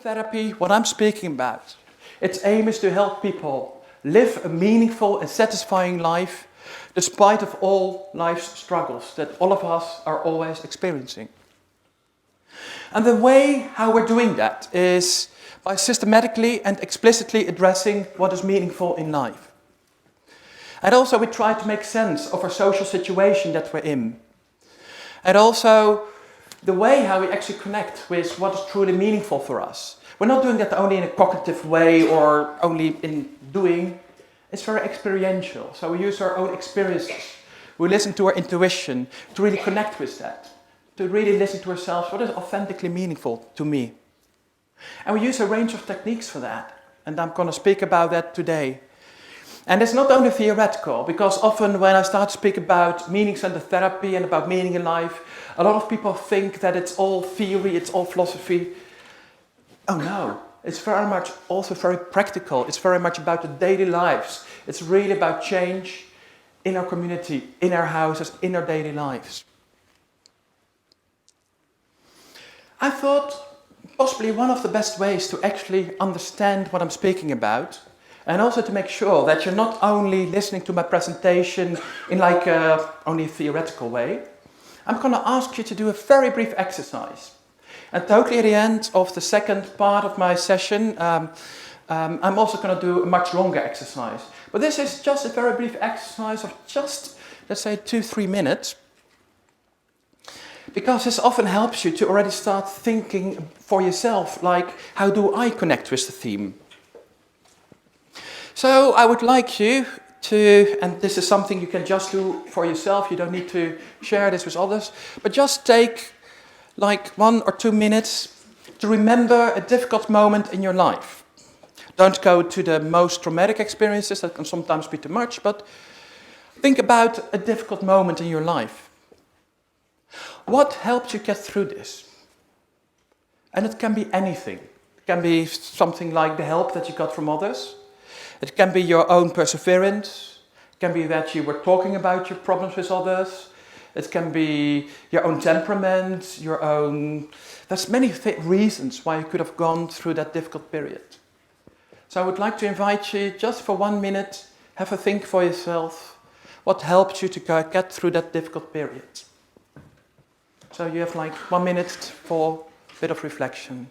Psychotherapy, what I'm speaking about, its aim is to help people live a meaningful and satisfying life despite of all life's struggles that all of us are always experiencing. And the way how we're doing that is by systematically and explicitly addressing what is meaningful in life. And also we try to make sense of our social situation that we're in. And also the way how we actually connect with what is truly meaningful for us. We're not doing that only in a cognitive way or only in doing. It's very experiential. So we use our own experiences. We listen to our intuition to really connect with that. To really listen to ourselves, what is authentically meaningful to me. And we use a range of techniques for that. And I'm going to speak about that today. And it's not only theoretical, because often when I start to speak about meaning-centered therapy and about meaning in life, a lot of people think that it's all theory, it's all philosophy. Oh no, it's very much also very practical. It's very much about the daily lives. It's really about change in our community, in our houses, in our daily lives. I thought possibly one of the best ways to actually understand what I'm speaking about, and also to make sure that you're not only listening to my presentation in like only a theoretical way, I'm going to ask you to do a very brief exercise. And totally at the end of the second part of my session, I'm also going to do a much longer exercise. But this is just a very brief exercise of just, let's say, 2-3 minutes. Because this often helps you to already start thinking for yourself, like, how do I connect with the theme? So I would like you to, and this is something you can just do for yourself, you don't need to share this with others, but just take like 1 or 2 minutes to remember a difficult moment in your life. Don't go to the most traumatic experiences, that can sometimes be too much, but think about a difficult moment in your life. What helped you get through this? And it can be anything. It can be something like the help that you got from others. It can be your own perseverance. It can be that you were talking about your problems with others. It can be your own temperament, your own... There's many reasons why you could have gone through that difficult period. So I would like to invite you just for 1 minute, have a think for yourself. What helped you to get through that difficult period? So you have like 1 minute for a bit of reflection.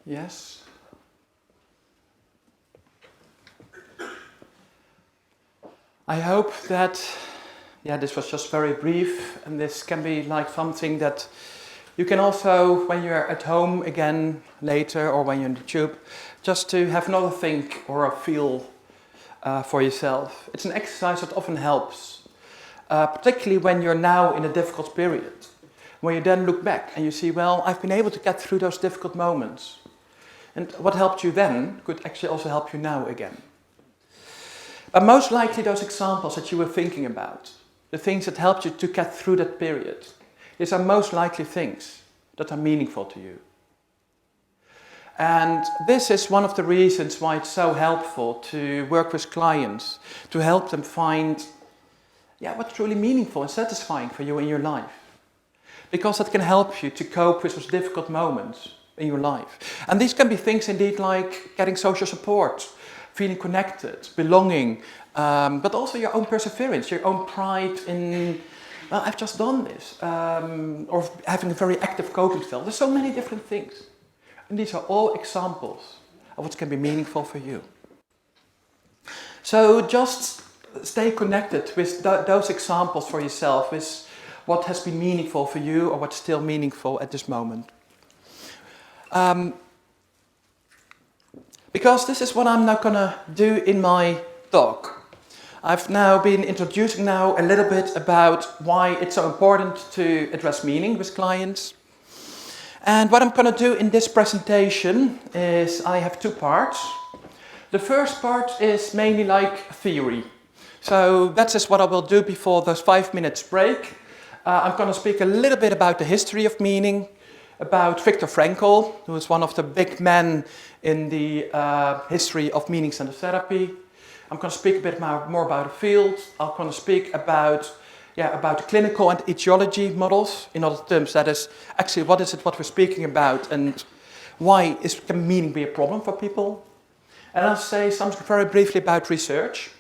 Yes. I hope that, this was just very brief, and this can be like something that you can also, when you're at home again later, or when you're in the tube, just to have another think or a feel for yourself. It's an exercise that often helps, particularly when you're now in a difficult period. When you then look back and you see, well, I've been able to get through those difficult moments. And what helped you then could actually also help you now again. But most likely those examples that you were thinking about, the things that helped you to get through that period, these are most likely things that are meaningful to you. And this is one of the reasons why it's so helpful to work with clients, to help them find what's truly meaningful and satisfying for you in your life. Because that can help you to cope with those difficult moments in your life. And these can be things indeed like getting social support, feeling connected, belonging, but also your own perseverance, your own pride in well, I've just done this, or having a very active coping style. There's so many different things. And these are all examples of what can be meaningful for you. So just stay connected with those examples for yourself, with what has been meaningful for you or what's still meaningful at this moment. Because this is what I'm now going to do in my talk. I've now been introducing now a little bit about why it's so important to address meaning with clients. And what I'm going to do in this presentation is I have two parts. The first part is mainly like theory. So that's just what I will do before those 5 minutes break. I'm going to speak a little bit about the history of meaning, about Viktor Frankl, who is one of the big men in the history of meaning-centered therapy. I'm going to speak a bit more about the field. I'm going to speak about the clinical and etiology models. In other terms, that is actually what we're speaking about and why can meaning be a problem for people. And I'll say something very briefly about research.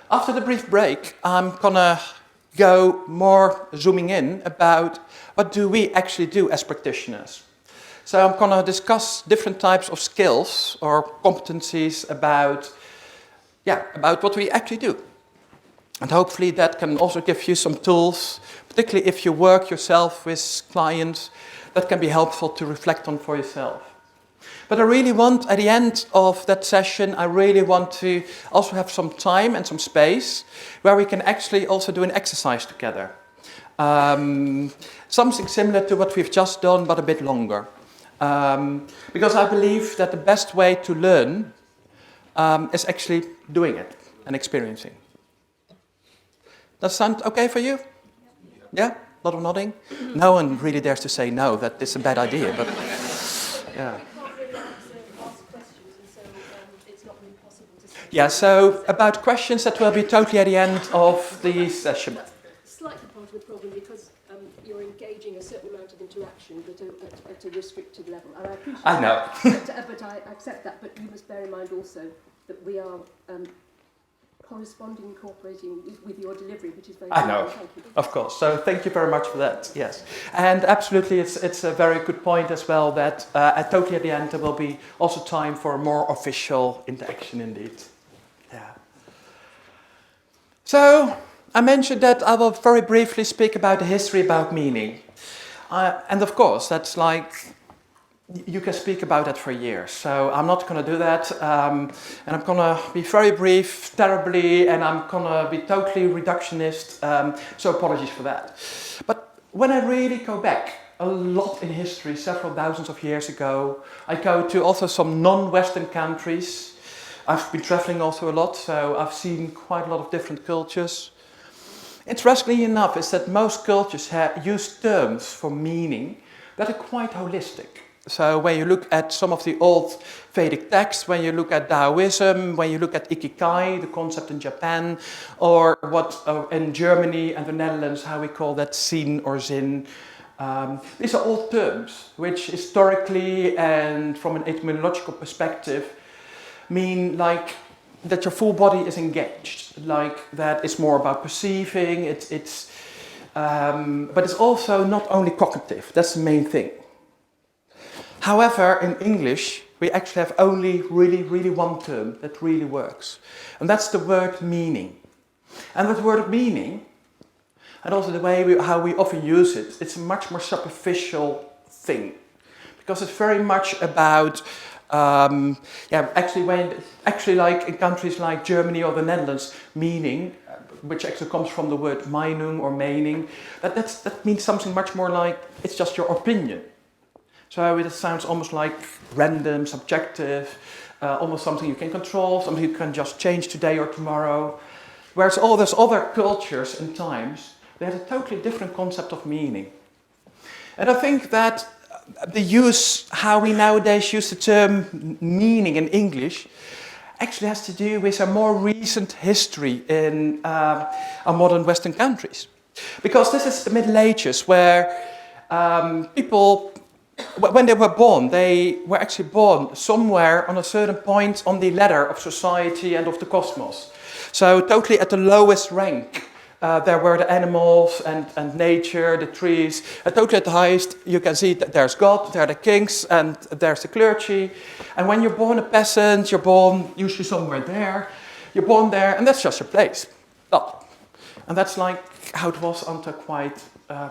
After the brief break, I'm going to go more zooming in about what do we actually do as practitioners. So I'm going to discuss different types of skills or competencies about what we actually do. And hopefully that can also give you some tools, particularly if you work yourself with clients, that can be helpful to reflect on for yourself. But I really want, at the end of that session, I really want to also have some time and some space where we can actually also do an exercise together. Something similar to what we've just done, but a bit longer. Because I believe that the best way to learn is actually doing it and experiencing. Does that sound okay for you? Yeah? A lot of nodding? No one really dares to say no, that it's a bad idea, but yeah. Yeah, so about questions, that will be totally at the end of the session. Slightly part of the problem because you're engaging a certain amount of interaction, but at a restricted level. And I appreciate I know. but I accept that. But you must bear in mind also that we are corresponding, incorporating with your delivery, which is very I know, of course. So thank you very much for that, yes. And absolutely, it's a very good point as well that totally at the end there will be also time for a more official interaction indeed. Yeah. So I mentioned that I will very briefly speak about the history about meaning. And of course, that's like, you can speak about that for years. So I'm not going to do that. And I'm going to be very brief, terribly, and I'm going to be totally reductionist. So apologies for that. But when I really go back a lot in history, several thousands of years ago, I go to also some non-Western countries. I've been traveling also a lot, so I've seen quite a lot of different cultures. Interestingly enough is that most cultures use terms for meaning that are quite holistic. So when you look at some of the old Vedic texts, when you look at Taoism, when you look at Ikigai, the concept in Japan, or what in Germany and the Netherlands, how we call that Sinn or Zin. These are all terms which historically and from an etymological perspective mean like that your full body is engaged, like that it's more about perceiving, but it's also not only cognitive, that's the main thing. However, in English, we actually have only really one term that really works. And that's the word meaning. And with the word meaning, and also the way how we often use it, it's a much more superficial thing. Because it's very much about, actually like in countries like Germany or the Netherlands, meaning, which actually comes from the word Meinung or meaning, that means something much more like, it's just your opinion. So it sounds almost like random, subjective, almost something you can control, something you can just change today or tomorrow. Whereas all those other cultures and times, they had a totally different concept of meaning. And I think that how we nowadays use the term meaning in English actually has to do with a more recent history in our modern Western countries. Because this is the Middle Ages where people, when they were actually born somewhere on a certain point on the ladder of society and of the cosmos. So totally at the lowest rank there were the animals and nature, the trees. And totally at the highest, you can see that there's God, there are the kings, and there's the clergy. And when you're born a peasant, you're born usually somewhere there. You're born there, and that's just your place. Well, and that's like how it was until quite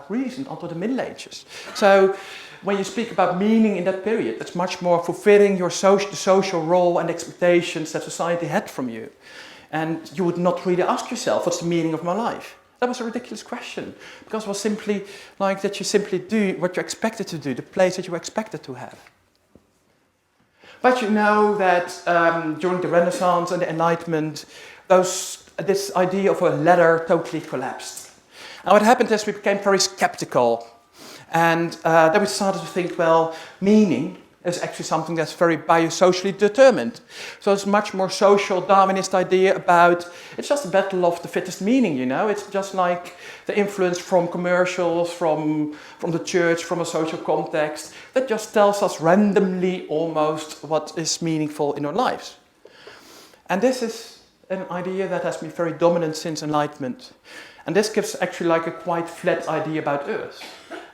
recent, until the Middle Ages. So when you speak about meaning in that period, it's much more fulfilling your the social role and expectations that society had from you. And you would not really ask yourself, what's the meaning of my life? That was a ridiculous question, because it was simply like that you simply do what you're expected to do, the place that you were expected to have. But you know that during the Renaissance and the Enlightenment, this idea of a ladder totally collapsed. And what happened is we became very skeptical. And then we started to think, well, meaning is actually something that's very biosocially determined. So it's much more social Darwinist idea about, it's just a battle of the fittest meaning, you know. It's just like the influence from commercials, from the church, from a social context, that just tells us randomly almost what is meaningful in our lives. And this is an idea that has been very dominant since Enlightenment. And this gives actually like a quite flat idea about Earth.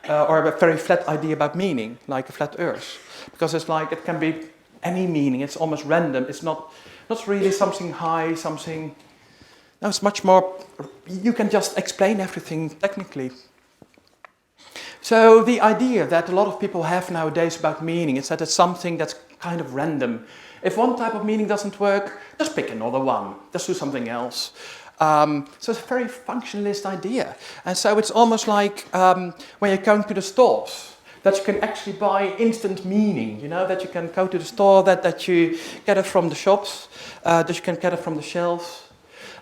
Or a very flat idea about meaning, like a flat Earth. Because it's like, it can be any meaning, it's almost random. It's not really something high, something... No, it's much more, you can just explain everything technically. So the idea that a lot of people have nowadays about meaning is that it's something that's kind of random. If one type of meaning doesn't work, just pick another one, just do something else. So it's a very functionalist idea. And so it's almost like when you're going to the stores, that you can actually buy instant meaning, you know, that you can go to the store, that you get it from the shops, that you can get it from the shelves.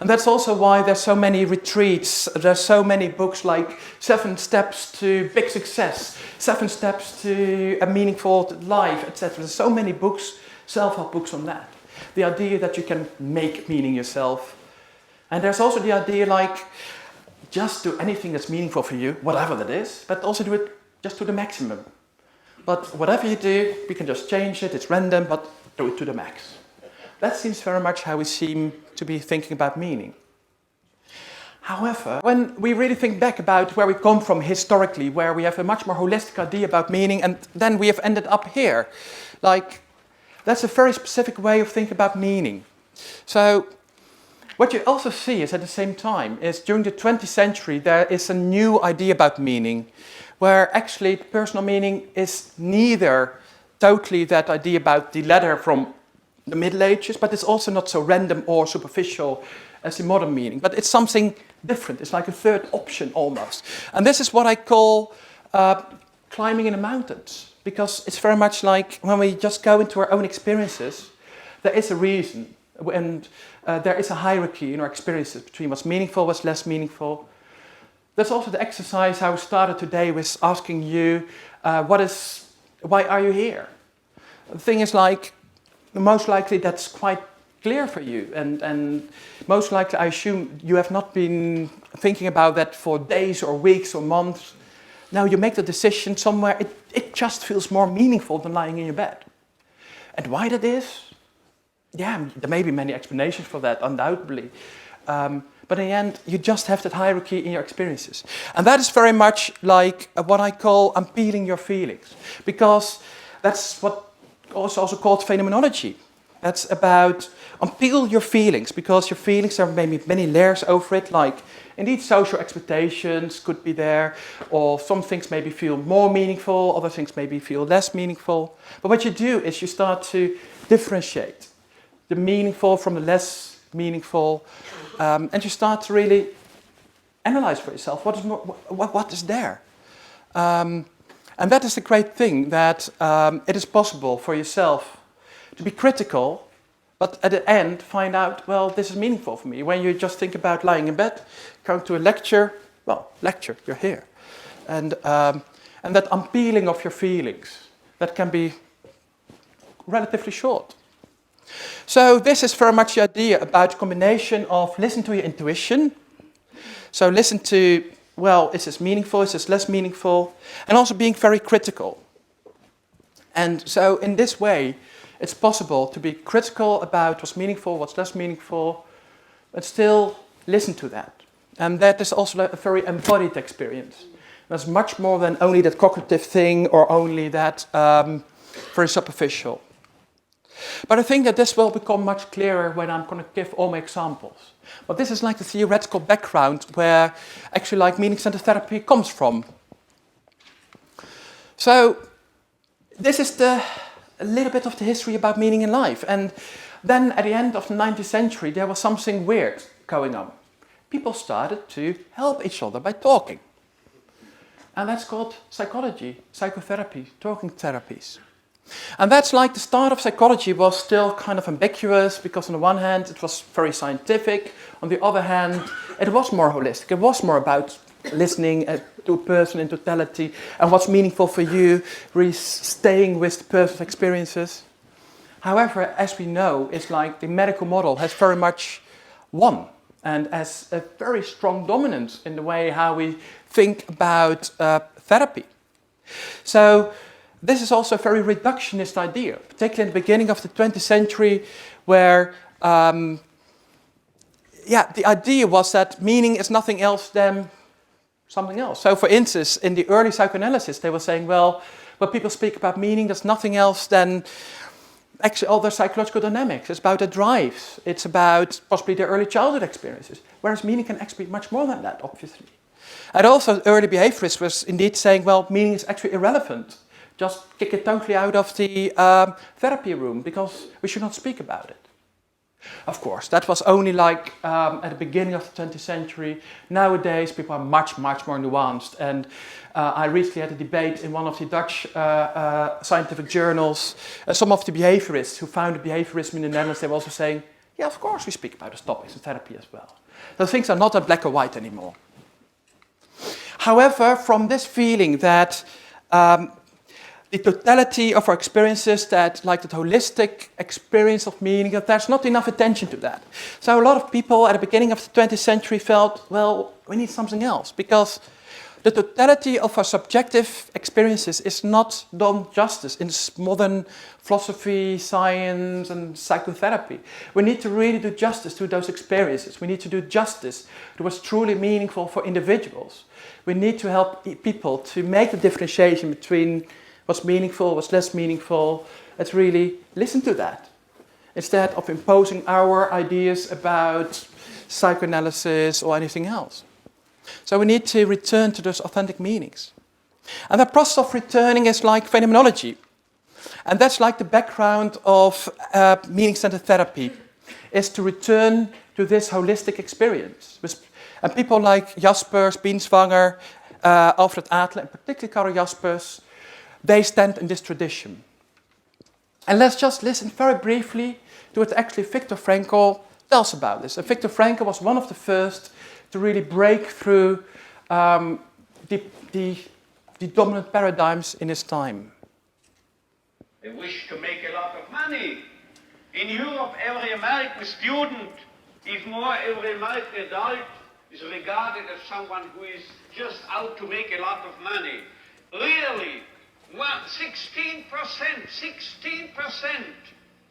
And that's also why there's so many retreats, there's so many books like 7 Steps to Big Success, 7 Steps to a Meaningful Life, etc. There's so many books, self-help books on that. The idea that you can make meaning yourself. And there's also the idea like, just do anything that's meaningful for you, whatever that is, but also do it just to the maximum. But whatever you do, we can just change it, it's random, but do it to the max. That seems very much how we seem to be thinking about meaning. However, when we really think back about where we come from historically, where we have a much more holistic idea about meaning, and then we have ended up here, like, that's a very specific way of thinking about meaning. So, what you also see is at the same time, is during the 20th century, there is a new idea about meaning, where actually personal meaning is neither totally that idea about the ladder from the Middle Ages, but it's also not so random or superficial as the modern meaning. But it's something different. It's like a third option almost. And this is what I call climbing in the mountains. Because it's very much like when we just go into our own experiences, there is a reason. And there is a hierarchy in our experiences between what's meaningful, what's less meaningful. That's also the exercise I started today with asking you, why are you here? The thing is like, most likely that's quite clear for you. And most likely I assume you have not been thinking about that for days or weeks or months. Now you make the decision somewhere, it just feels more meaningful than lying in your bed. And why that is? Yeah, there may be many explanations for that, undoubtedly. But in the end, you just have that hierarchy in your experiences. And that is very much like what I call unpeeling your feelings. Because that's what is also called phenomenology. That's about unpeel your feelings, because your feelings, there may be many layers over it, like indeed social expectations could be there, or some things maybe feel more meaningful, other things maybe feel less meaningful. But what you do is you start to differentiate the meaningful from the less meaningful, and you start to really analyze for yourself what is there. And that is the great thing, that it is possible for yourself to be critical, but at the end find out, well, this is meaningful for me. When you just think about lying in bed, going to a lecture, well, lecture, you're here. And that unpeeling of your feelings, that can be relatively short. So this is very much the idea about combination of listen to your intuition. So listen to, well, is this meaningful, is this less meaningful? And also being very critical. And so in this way, it's possible to be critical about what's meaningful, what's less meaningful, but still listen to that. And that is also a very embodied experience. There's much more than only that cognitive thing or only that very superficial. But I think that this will become much clearer when I'm going to give all my examples. But this is like the theoretical background where actually like meaning-centered therapy comes from. So this is a little bit of the history about meaning in life. And then at the end of the 19th century, there was something weird going on. People started to help each other by talking. And that's called psychology, psychotherapy, talking therapies. And that's like the start of psychology was still kind of ambiguous because on the one hand it was very scientific, on the other hand it was more holistic. It was more about listening to a person in totality and what's meaningful for you, really staying with the person's experiences. However, as we know, it's like the medical model has very much won and has a very strong dominance in the way how we think about therapy. So this is also a very reductionist idea, particularly in the beginning of the 20th century, where the idea was that meaning is nothing else than something else. So for instance, in the early psychoanalysis, they were saying, well, when people speak about meaning, there's nothing else than actually all their psychological dynamics. It's about their drives. It's about possibly their early childhood experiences. Whereas meaning can actually be much more than that, obviously. And also early behaviorists was indeed saying, well, meaning is actually irrelevant. Just kick it totally out of the therapy room because we should not speak about it. Of course, that was only like at the beginning of the 20th century. Nowadays, people are much, much more nuanced. And I recently had a debate in one of the Dutch scientific journals. Some of the behaviorists who founded behaviorism in the Netherlands, they were also saying, yeah, of course we speak about those topics in therapy as well. So things are not that black or white anymore. However, from this feeling that the totality of our experiences, that like that holistic experience of meaning, that there's not enough attention to that. So a lot of people at the beginning of the 20th century felt, well, we need something else because the totality of our subjective experiences is not done justice in modern philosophy, science, and psychotherapy. We need to really do justice to those experiences. We need to do justice to what's truly meaningful for individuals. We need to help people to make the differentiation between what's meaningful, what's less meaningful. Let's really listen to that instead of imposing our ideas about psychoanalysis or anything else. So we need to return to those authentic meanings. And the process of returning is like phenomenology. And that's like the background of meaning-centered therapy, is to return to this holistic experience. And people like Jaspers, Binswanger, Alfred Adler, and particularly Karl Jaspers, they stand in this tradition. And let's just listen very briefly to what actually Viktor Frankl tells about this. And Viktor Frankl was one of the first to really break through the dominant paradigms in his time. They wish to make a lot of money. In Europe, every American student, even more every American adult, is regarded as someone who is just out to make a lot of money. Really, 16%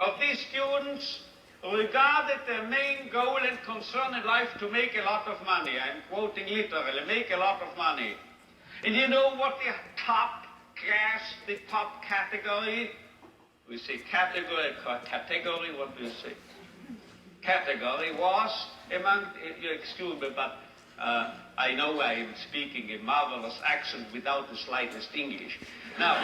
of these students regarded their main goal and concern in life to make a lot of money. I'm quoting literally, make a lot of money. And you know what the top class, the top category, we say category, what do you say? Category was among, excuse me, but I know I am speaking a marvelous accent without the slightest English. Now,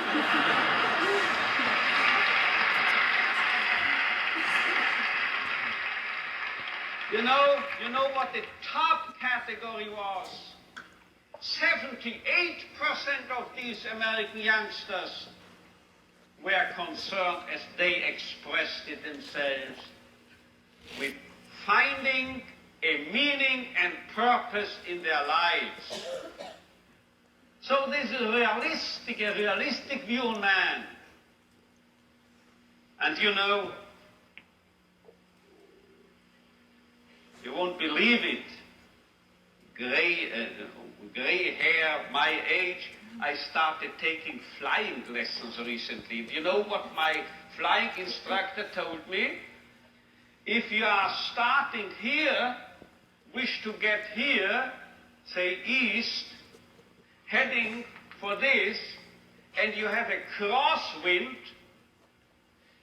you know what the top category was? 78% of these American youngsters were concerned, as they expressed it themselves, with finding a meaning and purpose in their lives. So this is a realistic view on man. And you know, you won't believe it, gray hair, my age, I started taking flying lessons recently. Do you know what my flying instructor told me? If you are starting here, wish to get here, say east, heading for this, and you have a crosswind,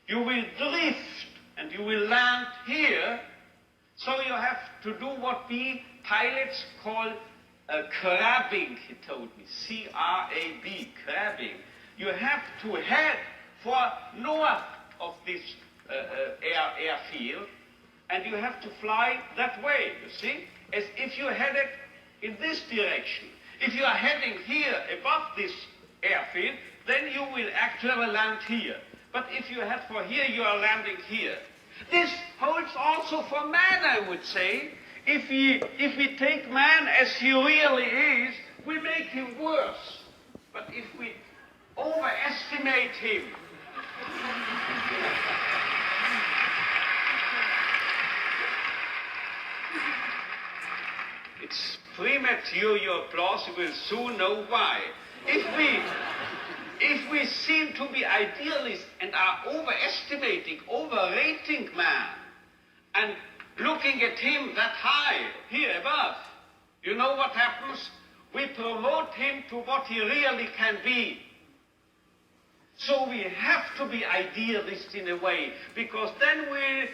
you will drift and you will land here. So you have to do what we pilots call crabbing, he told me, C-R-A-B, crabbing. You have to head for north of this airfield, and you have to fly that way, you see, as if you headed in this direction. If you are heading here above this airfield, then you will actually land here. But if you head for here, you are landing here. This holds also for man, I would say. If we take man as he really is, we make him worse. But if we overestimate him, it's premature, your applause, you will soon know why. If we seem to be idealists and are overestimating, overrating man, and looking at him that high, here above, you know what happens? We promote him to what he really can be. So we have to be idealists in a way, because then we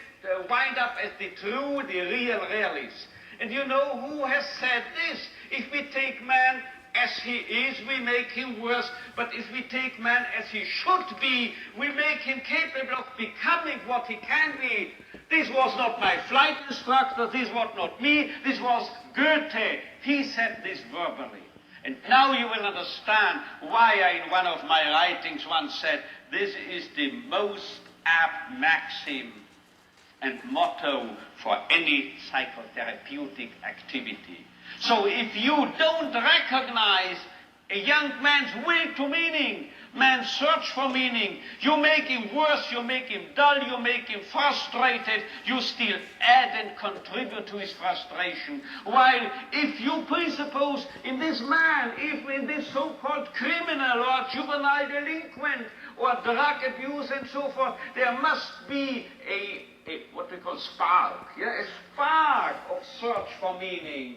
wind up as the true, the real realists. And you know who has said this? If we take man as he is, we make him worse. But if we take man as he should be, we make him capable of becoming what he can be. This was not my flight instructor, this was not me, this was Goethe. He said this verbally. And now you will understand why I, in one of my writings, once said, this is the most apt maxim and motto for any psychotherapeutic activity. So if you don't recognize a young man's will to meaning, man's search for meaning, you make him worse, you make him dull, you make him frustrated, you still add and contribute to his frustration. While if you presuppose in this man, if in this so-called criminal or juvenile delinquent or drug abuse and so forth, there must be a what we call spark, a spark of search for meaning.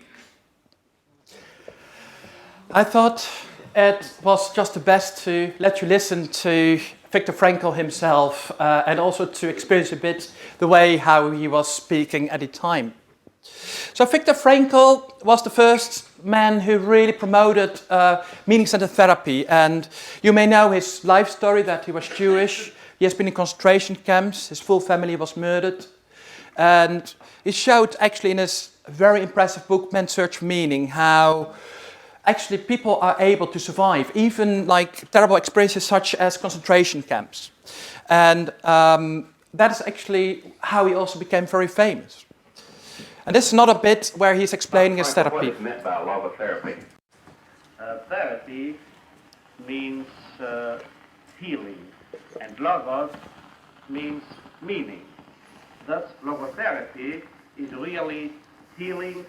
I thought it was just the best to let you listen to Viktor Frankl himself and also to experience a bit the way how he was speaking at the time. So Viktor Frankl was the first man who really promoted meaning-centered therapy, and you may know his life story, that he was Jewish, he has been in concentration camps, his full family was murdered, and he showed actually in his very impressive book, Man's Search for Meaning, how actually people are able to survive, even like terrible experiences such as concentration camps. And that is actually how he also became very famous. And this is another bit where he's explaining his therapy. What is meant by logotherapy? Therapy means healing, and logos means meaning. Thus, logotherapy is really healing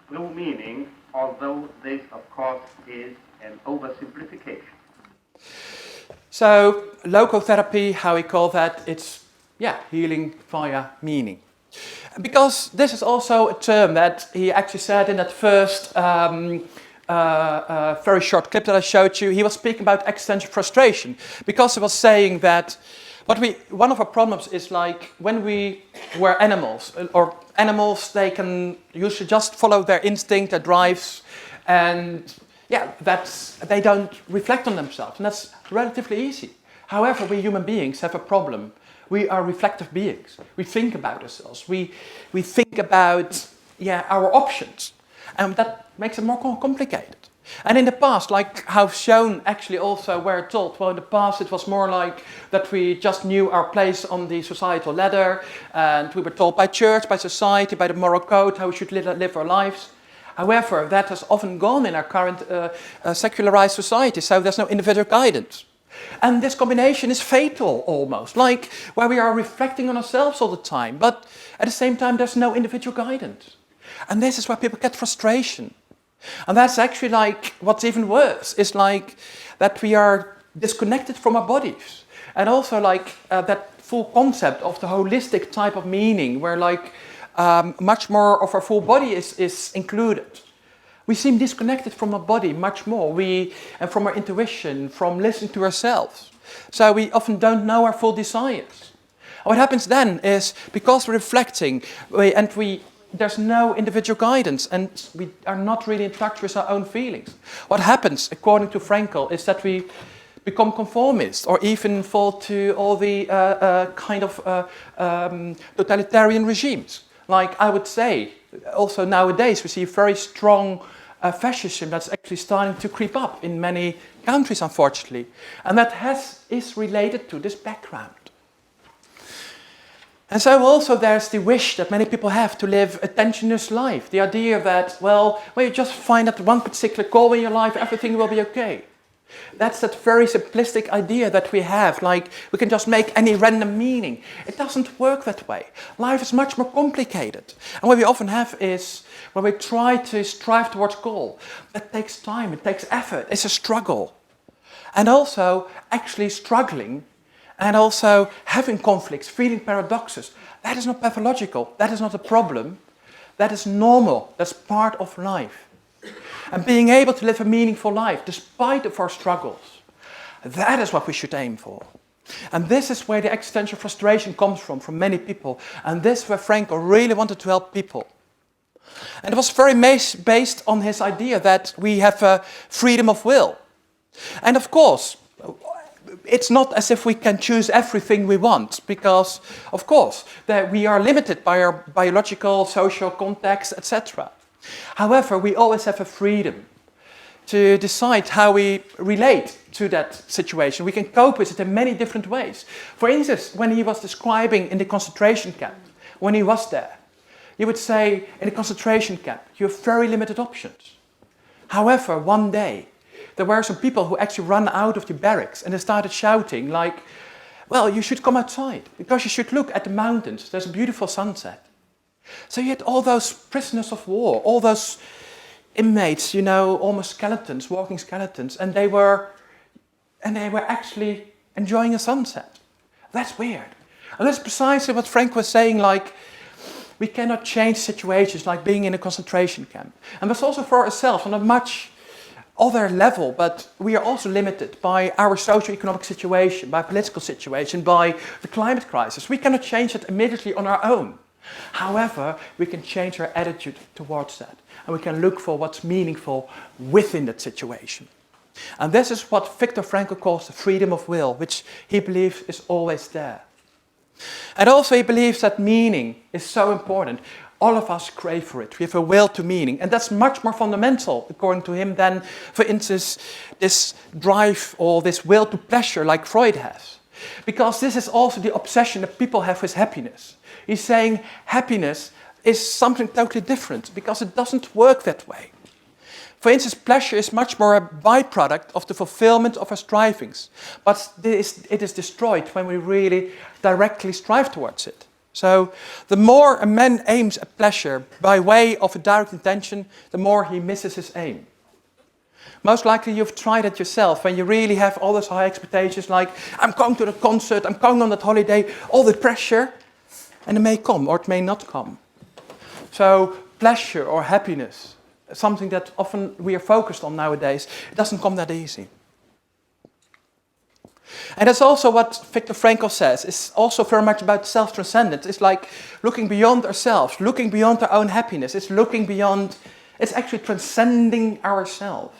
through meaning, although this, of course, is an oversimplification. So, logotherapy, how we call that, it's, healing via meaning. Because this is also a term that he actually said in that first very short clip that I showed you. He was speaking about existential frustration, because he was saying that one of our problems is like when we were animals, or animals, they can usually just follow their instinct, their drives, and they don't reflect on themselves, and that's relatively easy. However, we human beings have a problem. We are reflective beings. We think about ourselves. We think about our options, and that makes it more complicated. And in the past, like how shown actually also were told, well, in the past it was more like that we just knew our place on the societal ladder, and we were told by church, by society, by the moral code how we should live our lives. However, that has often gone in our current secularized society, so there's no individual guidance. And this combination is fatal almost, like where we are reflecting on ourselves all the time, but at the same time there's no individual guidance. And this is where people get frustration. And that's actually like, what's even worse, is like that we are disconnected from our bodies. And also like that full concept of the holistic type of meaning, where like much more of our full body is included. We seem disconnected from our body much more, and from our intuition, from listening to ourselves. So we often don't know our full desires. What happens then is, because we're reflecting, there's no individual guidance, and we are not really in touch with our own feelings. What happens, according to Frankl, is that we become conformist, or even fall to all the totalitarian regimes. Like I would say, also nowadays we see very strong fascism that's actually starting to creep up in many countries, unfortunately. And that is related to this background. And so also there's the wish that many people have to live a tensionless life. The idea that, well, when you just find that one particular goal in your life, everything will be okay. That's that very simplistic idea that we have, like we can just make any random meaning. It doesn't work that way. Life is much more complicated. And what we often have is, when we try to strive towards a goal, that takes time, it takes effort, it's a struggle. And also, actually struggling, and also having conflicts, feeling paradoxes, that is not pathological, that is not a problem, that is normal, that's part of life. And being able to live a meaningful life, despite of our struggles, that is what we should aim for. And this is where the existential frustration comes from many people. And this is where Frankl really wanted to help people. And it was very based on his idea that we have a freedom of will. And of course, it's not as if we can choose everything we want, because, of course, that we are limited by our biological, social context, etc. However, we always have a freedom to decide how we relate to that situation. We can cope with it in many different ways. For instance, when he was describing in the concentration camp, when he was there, he would say, in a concentration camp, you have very limited options. However, one day, there were some people who actually ran out of the barracks and they started shouting like, well, you should come outside because you should look at the mountains. There's a beautiful sunset. So you had all those prisoners of war, all those inmates, you know, almost skeletons, walking skeletons, and they were actually enjoying a sunset. That's weird. And that's precisely what Frank was saying, like, we cannot change situations like being in a concentration camp. And that's also for ourselves on a much other level, but we are also limited by our socio-economic situation, by political situation, by the climate crisis. We cannot change it immediately on our own. However, we can change our attitude towards that, and we can look for what's meaningful within that situation. And this is what Viktor Frankl calls the freedom of will, which he believes is always there. And also he believes that meaning is so important. All of us crave for it. We have a will to meaning, and that's much more fundamental, according to him, than, for instance, this drive or this will to pleasure like Freud has. Because this is also the obsession that people have with happiness. He's saying happiness is something totally different because it doesn't work that way. For instance, pleasure is much more a byproduct of the fulfillment of our strivings, but it is destroyed when we really directly strive towards it. So the more a man aims at pleasure by way of a direct intention, the more he misses his aim. Most likely you've tried it yourself when you really have all those high expectations like, I'm going to the concert, I'm going on that holiday, all the pressure, and it may come or it may not come. So pleasure or happiness, something that often we are focused on nowadays, it doesn't come that easy. And that's also what Viktor Frankl says. It's also very much about self-transcendence. It's like looking beyond ourselves, looking beyond our own happiness. It's looking beyond, it's actually transcending ourselves.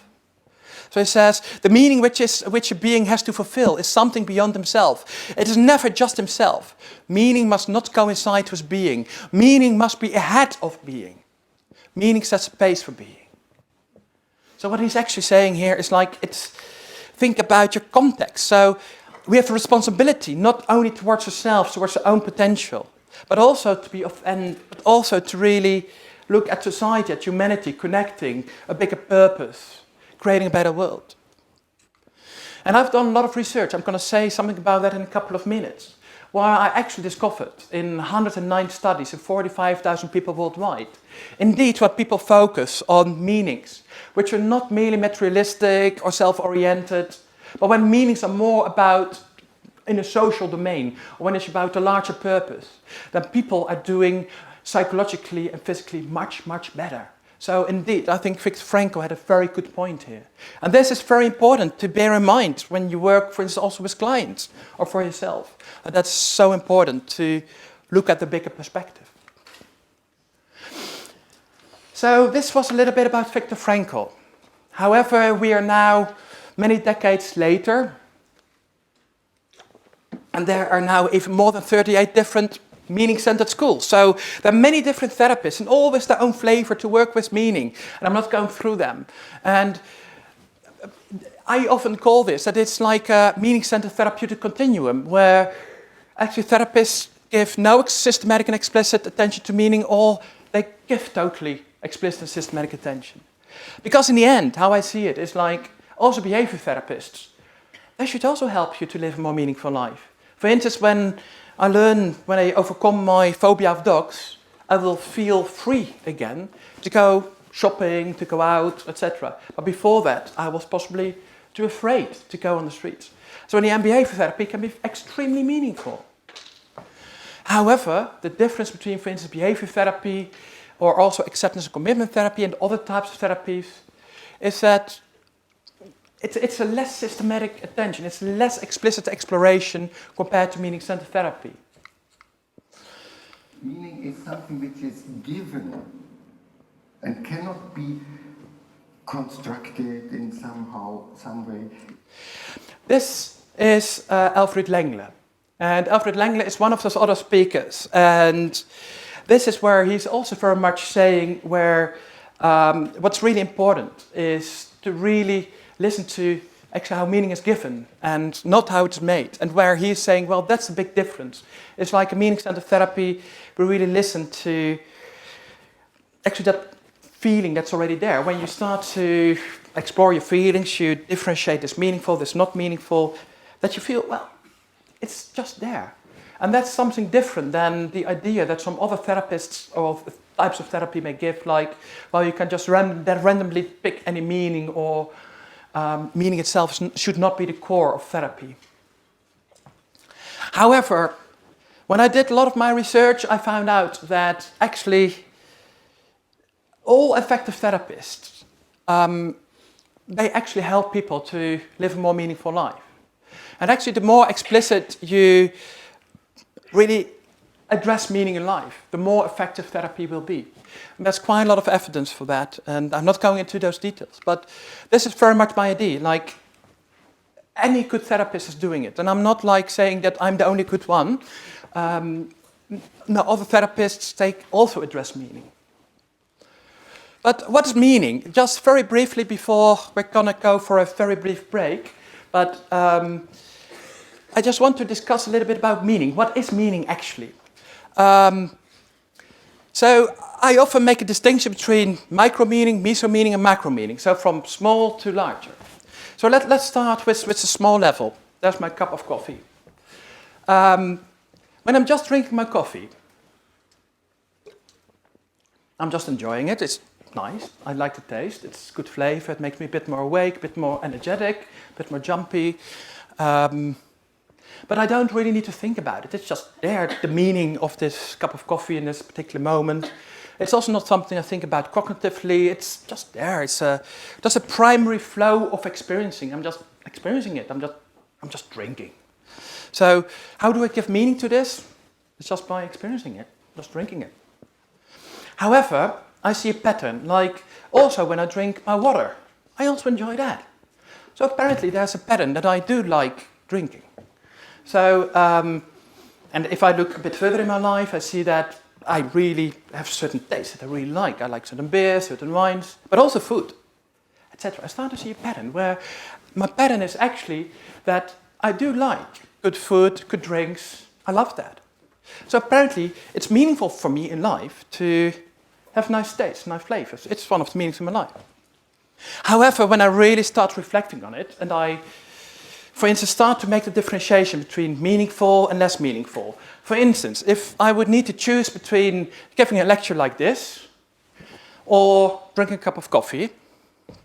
So he says, the meaning which a being has to fulfill is something beyond himself. It is never just himself. Meaning must not coincide with being. Meaning must be ahead of being. Meaning sets space for being. So what he's actually saying here is like, think about your context. So we have a responsibility not only towards ourselves, towards our own potential, but also to really look at society, at humanity, connecting a bigger purpose, creating a better world. And I've done a lot of research. I'm going to say something about that in a couple of minutes. Well, I actually discovered in 109 studies of 45,000 people worldwide, indeed what people focus on meanings, which are not merely materialistic or self-oriented, but when meanings are more about in a social domain, or when it's about a larger purpose, then people are doing psychologically and physically much, much better. So indeed, I think Viktor Frankl had a very good point here. And this is very important to bear in mind when you work, for instance, also with clients or for yourself. And that's so important to look at the bigger perspective. So this was a little bit about Viktor Frankl. However, we are now many decades later, and there are now even more than 38 different meaning-centered schools. So there are many different therapists and all with their own flavor to work with meaning. And I'm not going through them. And I often call this that it's like a meaning-centered therapeutic continuum where actually therapists give no systematic and explicit attention to meaning, or they give totally explicit and systematic attention. Because in the end, how I see it is like also behavior therapists, they should also help you to live a more meaningful life. For instance, when I overcome my phobia of dogs, I will feel free again to go shopping, to go out, etc. But before that, I was possibly too afraid to go on the streets. So in the end, behavior therapy can be extremely meaningful. However, the difference between, for instance, behavior therapy or also acceptance and commitment therapy and other types of therapies is that it's a less systematic attention, it's less explicit exploration compared to meaning-centered therapy. Meaning is something which is given and cannot be constructed in some way. This is Alfred Langley. And Alfred Langley is one of those other speakers. And this is where he's also very much saying where what's really important is to really listen to actually how meaning is given and not how it's made. And where he's saying, well, that's a big difference. It's like a meaning-centered therapy. We really listen to actually that feeling that's already there. When you start to explore your feelings, you differentiate this meaningful, this not meaningful, that you feel, well, it's just there. And that's something different than the idea that some other therapists or types of therapy may give, like, well, you can just randomly pick any meaning, or meaning itself should not be the core of therapy. However, when I did a lot of my research, I found out that actually all effective therapists, they actually help people to live a more meaningful life. And actually, the more explicit you really address meaning in life, the more effective therapy will be. And there's quite a lot of evidence for that, and I'm not going into those details, but this is very much my idea. Like, any good therapist is doing it, and I'm not like saying that I'm the only good one. No, other therapists, they also address meaning. But what is meaning? Just very briefly before we're gonna go for a very brief break, but I just want to discuss a little bit about meaning. What is meaning actually? So I often make a distinction between micro-meaning, meso-meaning, and macro-meaning. So from small to larger. So let's start with the small level. There's my cup of coffee. When I'm just drinking my coffee, I'm just enjoying it. It's nice. I like the taste. It's good flavor. It makes me a bit more awake, a bit more energetic, a bit more jumpy. But I don't really need to think about it. It's just there, the meaning of this cup of coffee in this particular moment. It's also not something I think about cognitively. It's just there. It's just a primary flow of experiencing. I'm just experiencing it. I'm just drinking. So how do I give meaning to this? It's just by experiencing it, just drinking it. However, I see a pattern. Like also when I drink my water, I also enjoy that. So apparently there's a pattern that I do like drinking. So, and if I look a bit further in my life, I see that I really have certain tastes that I really like. I like certain beers, certain wines, but also food, etc. I start to see a pattern where my pattern is actually that I do like good food, good drinks. I love that. So apparently it's meaningful for me in life to have nice tastes, nice flavors. It's one of the meanings in my life. However, when I really start reflecting on it, and I, for instance, start to make the differentiation between meaningful and less meaningful. For instance, if I would need to choose between giving a lecture like this or drinking a cup of coffee,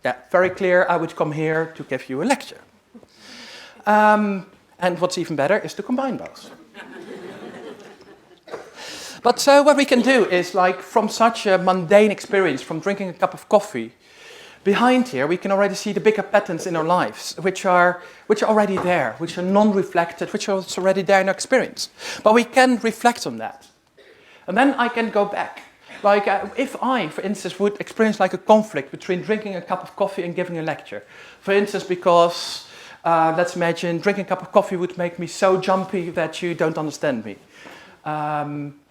yeah, very clear, I would come here to give you a lecture. And what's even better is to combine both. But so what we can do is, like, from such a mundane experience, from drinking a cup of coffee, behind here we can already see the bigger patterns in our lives, which are already there, which are non-reflected, which are already there in our experience. But we can reflect on that. And then I can go back. Like, if I, for instance, would experience like a conflict between drinking a cup of coffee and giving a lecture. For instance, because, let's imagine, drinking a cup of coffee would make me so jumpy that you don't understand me.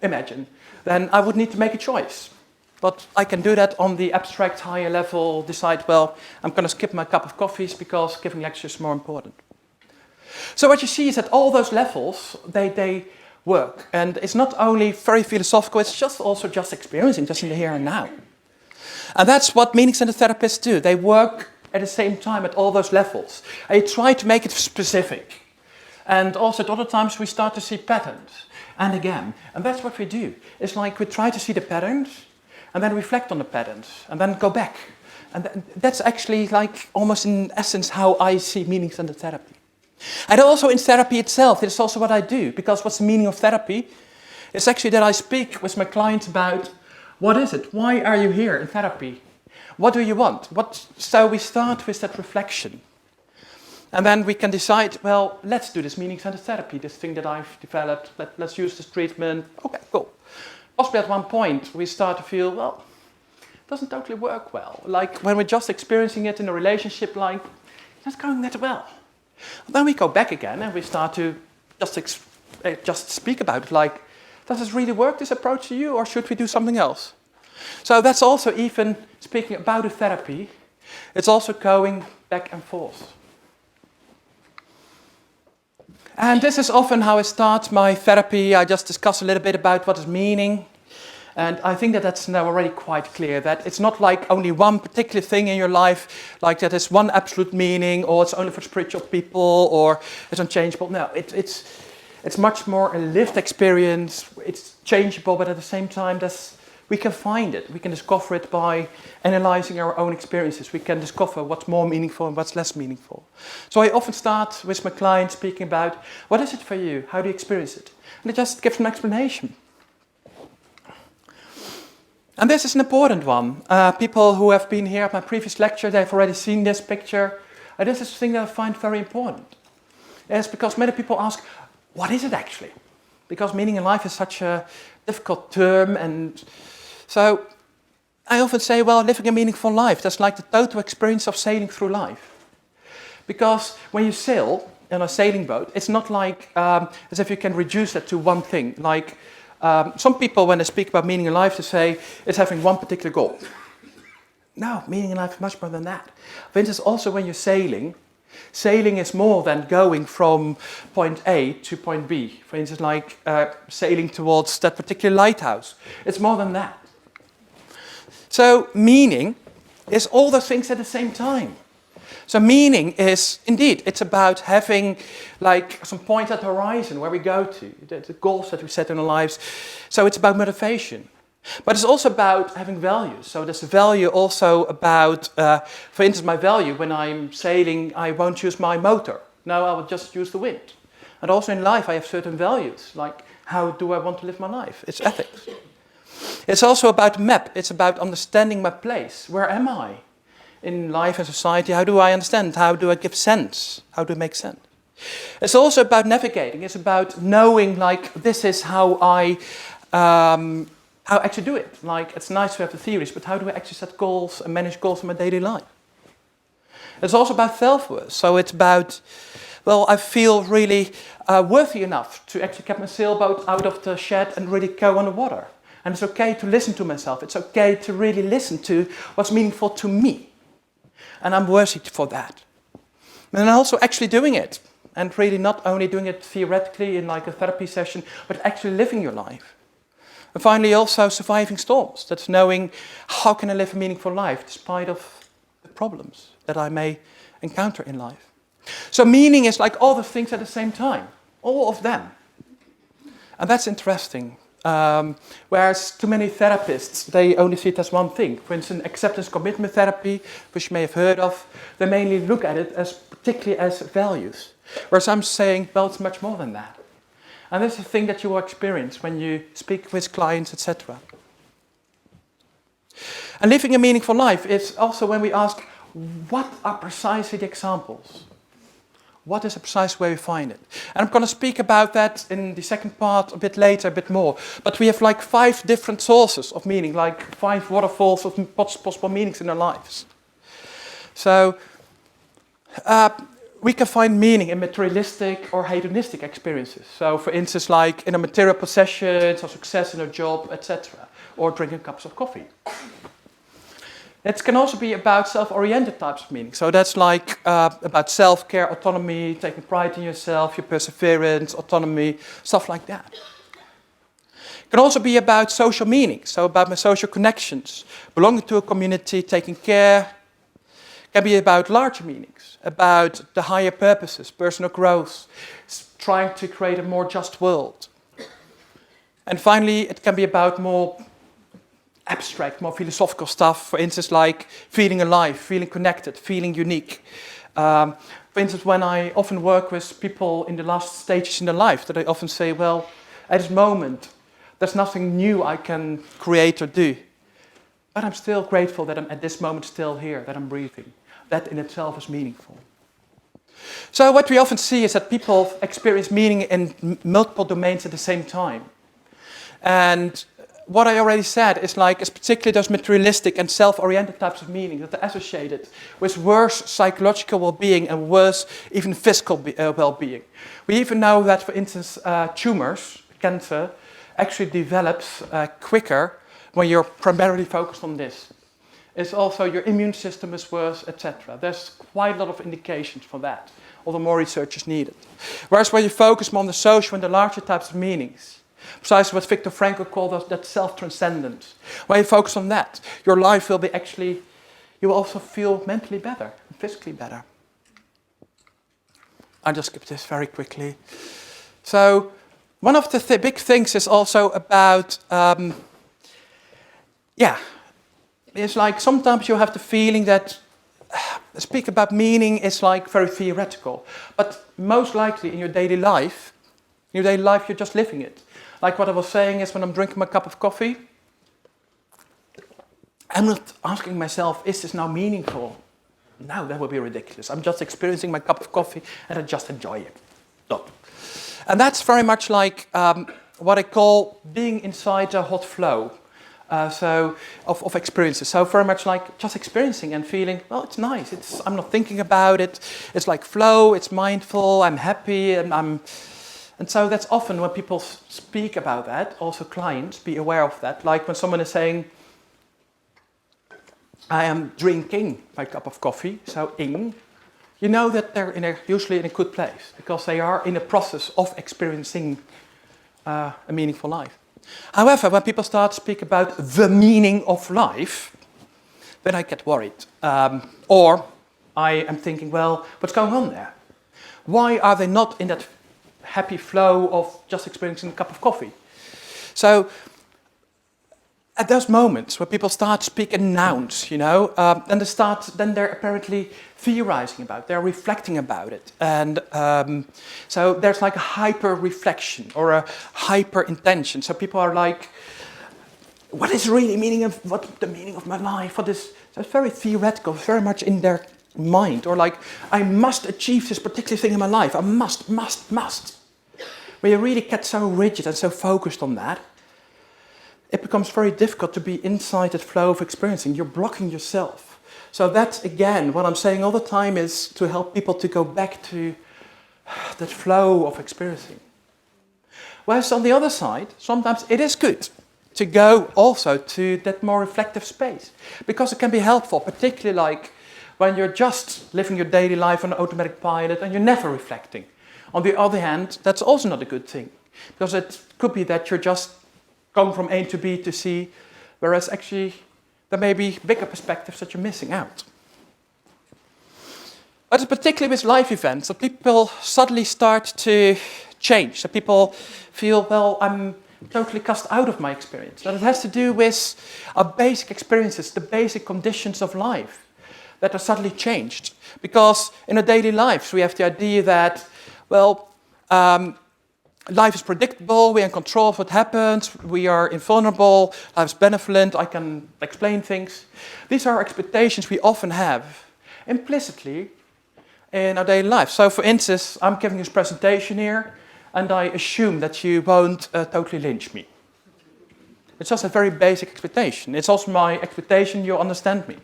Imagine. Then I would need to make a choice. But I can do that on the abstract, higher level, decide, well, I'm going to skip my cup of coffees because giving lectures is more important. So what you see is that all those levels, they work. And it's not only very philosophical, it's just also just experiencing, just in the here and now. And that's what meaning-centered therapists do. They work at the same time at all those levels. They try to make it specific. And also at other times we start to see patterns. And again. And that's what we do. It's like we try to see the patterns, and then reflect on the patterns, and then go back. And that's actually like almost in essence how I see meaning-centered therapy. And also in therapy itself, it's also what I do, because what's the meaning of therapy? It's actually that I speak with my clients about what is it? Why are you here in therapy? What do you want? So we start with that reflection. And then we can decide, well, let's do this meaning-centered therapy, this thing that I've developed, let's use this treatment. Okay, cool. Possibly at one point we start to feel, well, it doesn't totally work well. Like when we're just experiencing it in a relationship, like, it's not going that well. Then we go back again and we start to just speak about it, like, does this really work, this approach to you, or should we do something else? So that's also even speaking about a therapy, it's also going back and forth. And this is often how I start my therapy. I just discuss a little bit about what is meaning. And I think that that's now already quite clear, that it's not like only one particular thing in your life, like that is one absolute meaning, or it's only for spiritual people, or it's unchangeable. No, it's much more a lived experience. It's changeable, but at the same time, we can find it. We can discover it by analyzing our own experiences. We can discover what's more meaningful and what's less meaningful. So I often start with my clients speaking about, what is it for you? How do you experience it? And I just give them an explanation. And this is an important one. People who have been here at my previous lecture, they've already seen this picture. And this is the thing that I find very important. It's because many people ask, what is it actually? Because meaning in life is such a difficult term. And so I often say, well, living a meaningful life, that's like the total experience of sailing through life. Because when you sail in a sailing boat, it's not like as if you can reduce that to one thing. Like some people, when they speak about meaning in life, they say it's having one particular goal. No, meaning in life is much more than that. For instance, also when you're sailing is more than going from point A to point B. For instance, like sailing towards that particular lighthouse. It's more than that. So meaning is all those things at the same time. So meaning is, indeed, it's about having like some point at the horizon where we go to, the goals that we set in our lives. So it's about motivation. But it's also about having values. So there's a value also about, for instance, my value. When I'm sailing, I won't use my motor. No, I will just use the wind. And also in life, I have certain values, like how do I want to live my life? It's ethics. It's also about map. It's about understanding my place. Where am I in life and society? How do I understand? How do I give sense? How do I make sense? It's also about navigating. It's about knowing, like, this is how I actually do it. Like, it's nice to have the theories, but how do I actually set goals and manage goals in my daily life? It's also about self-worth. So it's about, well, I feel really worthy enough to actually get my sailboat out of the shed and really go on the water. And it's okay to listen to myself. It's okay to really listen to what's meaningful to me. And I'm worthy for that. And also actually doing it. And really not only doing it theoretically in like a therapy session, but actually living your life. And finally also surviving storms. That's knowing how can I live a meaningful life despite of the problems that I may encounter in life. So meaning is like all the things at the same time. All of them. And that's interesting. Whereas too many therapists, they only see it as one thing. For instance, acceptance commitment therapy, which you may have heard of, they mainly look at it as particularly as values. Whereas I'm saying, well, it's much more than that. And this is a thing that you will experience when you speak with clients, etc. And living a meaningful life is also when we ask, what are precisely the examples? What is the precise way we find it? And I'm going to speak about that in the second part a bit later, a bit more. But we have like 5 different sources of meaning, like 5 waterfalls of possible meanings in our lives. So we can find meaning in materialistic or hedonistic experiences. So for instance, like in a material possessions or success in a job, etc. Or drinking cups of coffee. It can also be about self-oriented types of meaning. So that's like about self-care, autonomy, taking pride in yourself, your perseverance, autonomy, stuff like that. It can also be about social meaning, so about my social connections, belonging to a community, taking care. It can be about larger meanings, about the higher purposes, personal growth, trying to create a more just world. And finally, it can be about more abstract, more philosophical stuff, for instance, like feeling alive, feeling connected, feeling unique. For instance, when I often work with people in the last stages in their life, that I often say, well, at this moment, there's nothing new I can create or do. But I'm still grateful that I'm at this moment still here, that I'm breathing. That in itself is meaningful. So what we often see is that people experience meaning in multiple domains at the same time. And what I already said is particularly those materialistic and self-oriented types of meaning that are associated with worse psychological well-being and worse even physical well-being. We even know that, for instance, tumors, cancer, actually develops quicker when you're primarily focused on this. It's also your immune system is worse, etc. There's quite a lot of indications for that, although more research is needed. Whereas when you focus more on the social and the larger types of meanings, precisely what Viktor Frankl called that self-transcendence. When you focus on that, your life will be actually, you will also feel mentally better, physically better. I'll just skip this very quickly. So, one of the big things is also about, it's like sometimes you have the feeling that speak about meaning is like very theoretical. But most likely in your daily life, you're just living it. Like what I was saying is when I'm drinking my cup of coffee, I'm not asking myself, is this now meaningful? No, that would be ridiculous. I'm just experiencing my cup of coffee and I just enjoy it. Stop. And that's very much like what I call being inside a hot flow of experiences. So very much like just experiencing and feeling, well, it's nice. I'm not thinking about it. It's like flow, it's mindful, I'm happy, and so that's often when people speak about that, also clients, be aware of that. Like when someone is saying, I am drinking my cup of coffee, so you know that they're usually in a good place because they are in a process of experiencing a meaningful life. However, when people start to speak about the meaning of life, then I get worried. Or I am thinking, well, what's going on there? Why are they not in that happy flow of just experiencing a cup of coffee? So at those moments where people start to speak in nouns, then they're apparently theorizing about it, they're reflecting about it. And so there's like a hyper-reflection or a hyper-intention. So people are like, what is really what's the meaning of my life? So it's very theoretical, very much in their mind. Or like, I must achieve this particular thing in my life. I must. When you really get so rigid and so focused on that, it becomes very difficult to be inside that flow of experiencing. You're blocking yourself. So that's, again, what I'm saying all the time is to help people to go back to that flow of experiencing. Whereas on the other side, sometimes it is good to go also to that more reflective space. Because it can be helpful, particularly like when you're just living your daily life on an automatic pilot and you're never reflecting. On the other hand, that's also not a good thing. Because it could be that you're just going from A to B to C, whereas actually there may be bigger perspectives that you're missing out. But it's particularly with life events that people suddenly start to change. So people feel, well, I'm totally cast out of my experience. And it has to do with our basic experiences, the basic conditions of life that are suddenly changed. Because in our daily lives we have the idea that, well, life is predictable, we're in control of what happens, we are invulnerable, life is benevolent, I can explain things. These are expectations we often have implicitly in our daily life. So for instance, I'm giving this presentation here, and I assume that you won't totally lynch me. It's just a very basic expectation. It's also my expectation you'll understand me.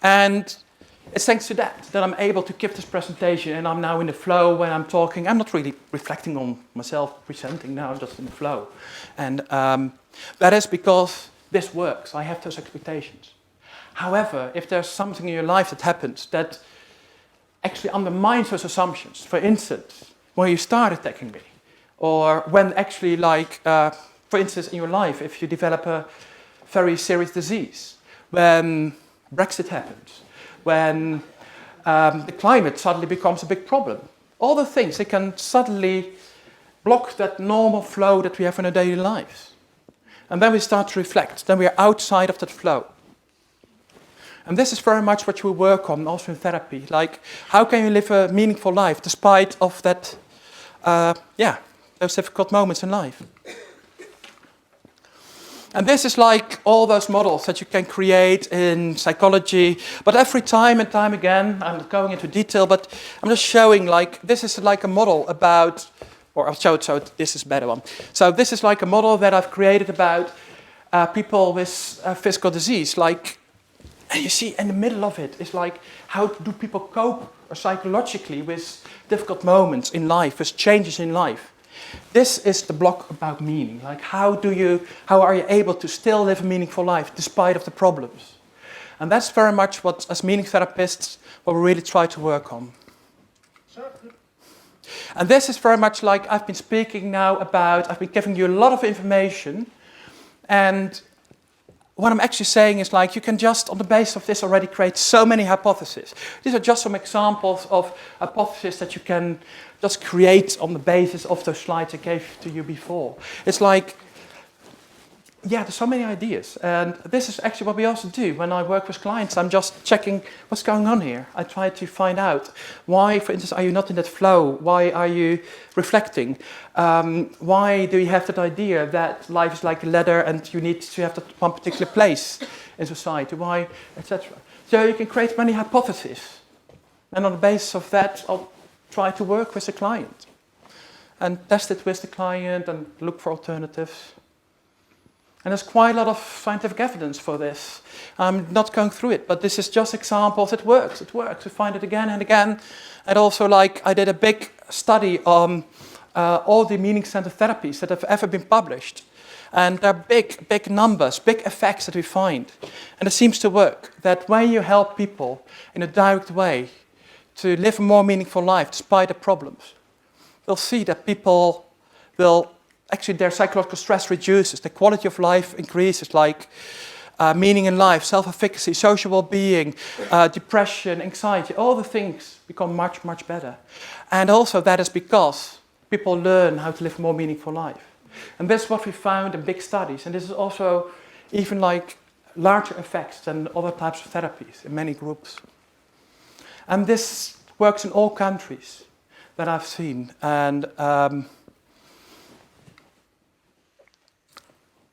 And it's thanks to that I'm able to give this presentation, and I'm now in the flow when I'm talking. I'm not really reflecting on myself presenting now, I'm just in the flow. And that is because this works. I have those expectations. However, if there's something in your life that happens that actually undermines those assumptions, for instance, when you start attacking me, or when actually, like, for instance, in your life, if you develop a very serious disease, when Brexit happens, when the climate suddenly becomes a big problem, all the things, they can suddenly block that normal flow that we have in our daily lives. And then we start to reflect, then we are outside of that flow. And this is very much what you work on also in therapy. Like, how can you live a meaningful life despite of that, those difficult moments in life? And this is like all those models that you can create in psychology. But every time and time again, I'm not going into detail, but I'm just showing, like, this is like a model about, or I'll show it, so this is a better one. So this is like a model that I've created about people with physical disease. Like, and you see in the middle of it is like, how do people cope psychologically with difficult moments in life, with changes in life? This is the block about meaning. Like, how are you able to still live a meaningful life despite of the problems? And that's very much what, as meaning therapists, what we really try to work on. And this is very much like I've been speaking now about, I've been giving you a lot of information, and what I'm actually saying is, like, you can just, on the basis of this, already create so many hypotheses. These are just some examples of hypotheses that you can just create on the basis of those slides I gave to you before. It's like, yeah, there's so many ideas. And this is actually what we also do when I work with clients. I'm just checking what's going on here. I try to find out why, for instance, are you not in that flow? Why are you reflecting? Why do you have that idea that life is like a ladder and you need to have that one particular place in society? Why, etc. So you can create many hypotheses. And on the basis of that, I'll try to work with the client and test it with the client and look for alternatives. And there's quite a lot of scientific evidence for this. I'm not going through it, but this is just examples. It works. We find it again and again. And also, like, I did a big study on all the meaning-centered therapies that have ever been published. And they're big numbers, big effects that we find. And it seems to work, that when you help people in a direct way to live a more meaningful life despite the problems, we'll see that people will actually, their psychological stress reduces, the quality of life increases, like meaning in life, self-efficacy, social well-being, depression, anxiety, all the things become much, much better. And also that is because people learn how to live a more meaningful life. And this is what we found in big studies. And this is also even like larger effects than other types of therapies in many groups. And this works in all countries that I've seen.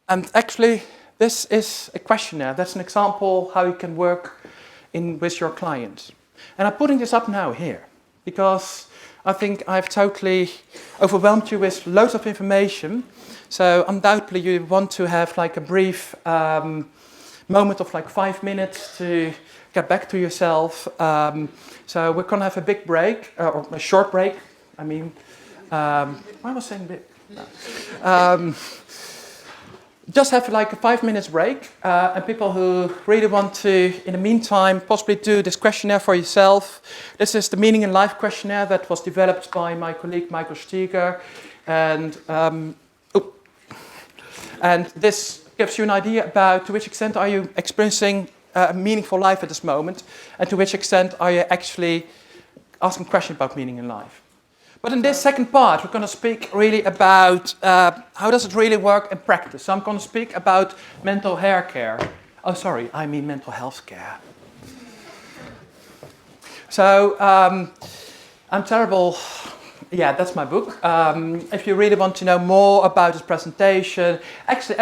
And actually, this is a questionnaire. That's an example how you can work with your clients. And I'm putting this up now here, because I think I've totally overwhelmed you with loads of information. So undoubtedly you want to have like a brief moment of like 5 minutes to get back to yourself. So we're going to have a big break, or a short break. I mean, why was I saying big? Just have like a 5 minutes break, and people who really want to, in the meantime, possibly do this questionnaire for yourself. This is the Meaning in Life questionnaire that was developed by my colleague Michael Stieger, and this gives you an idea about to which extent are you experiencing a meaningful life at this moment, and to which extent are you actually asking questions about meaning in life. But in this second part, we're going to speak really about how does it really work in practice. So I'm going to speak about mental health care. Oh, sorry, I mean mental health care. So I'm terrible. Yeah, that's my book. If you really want to know more about this presentation, actually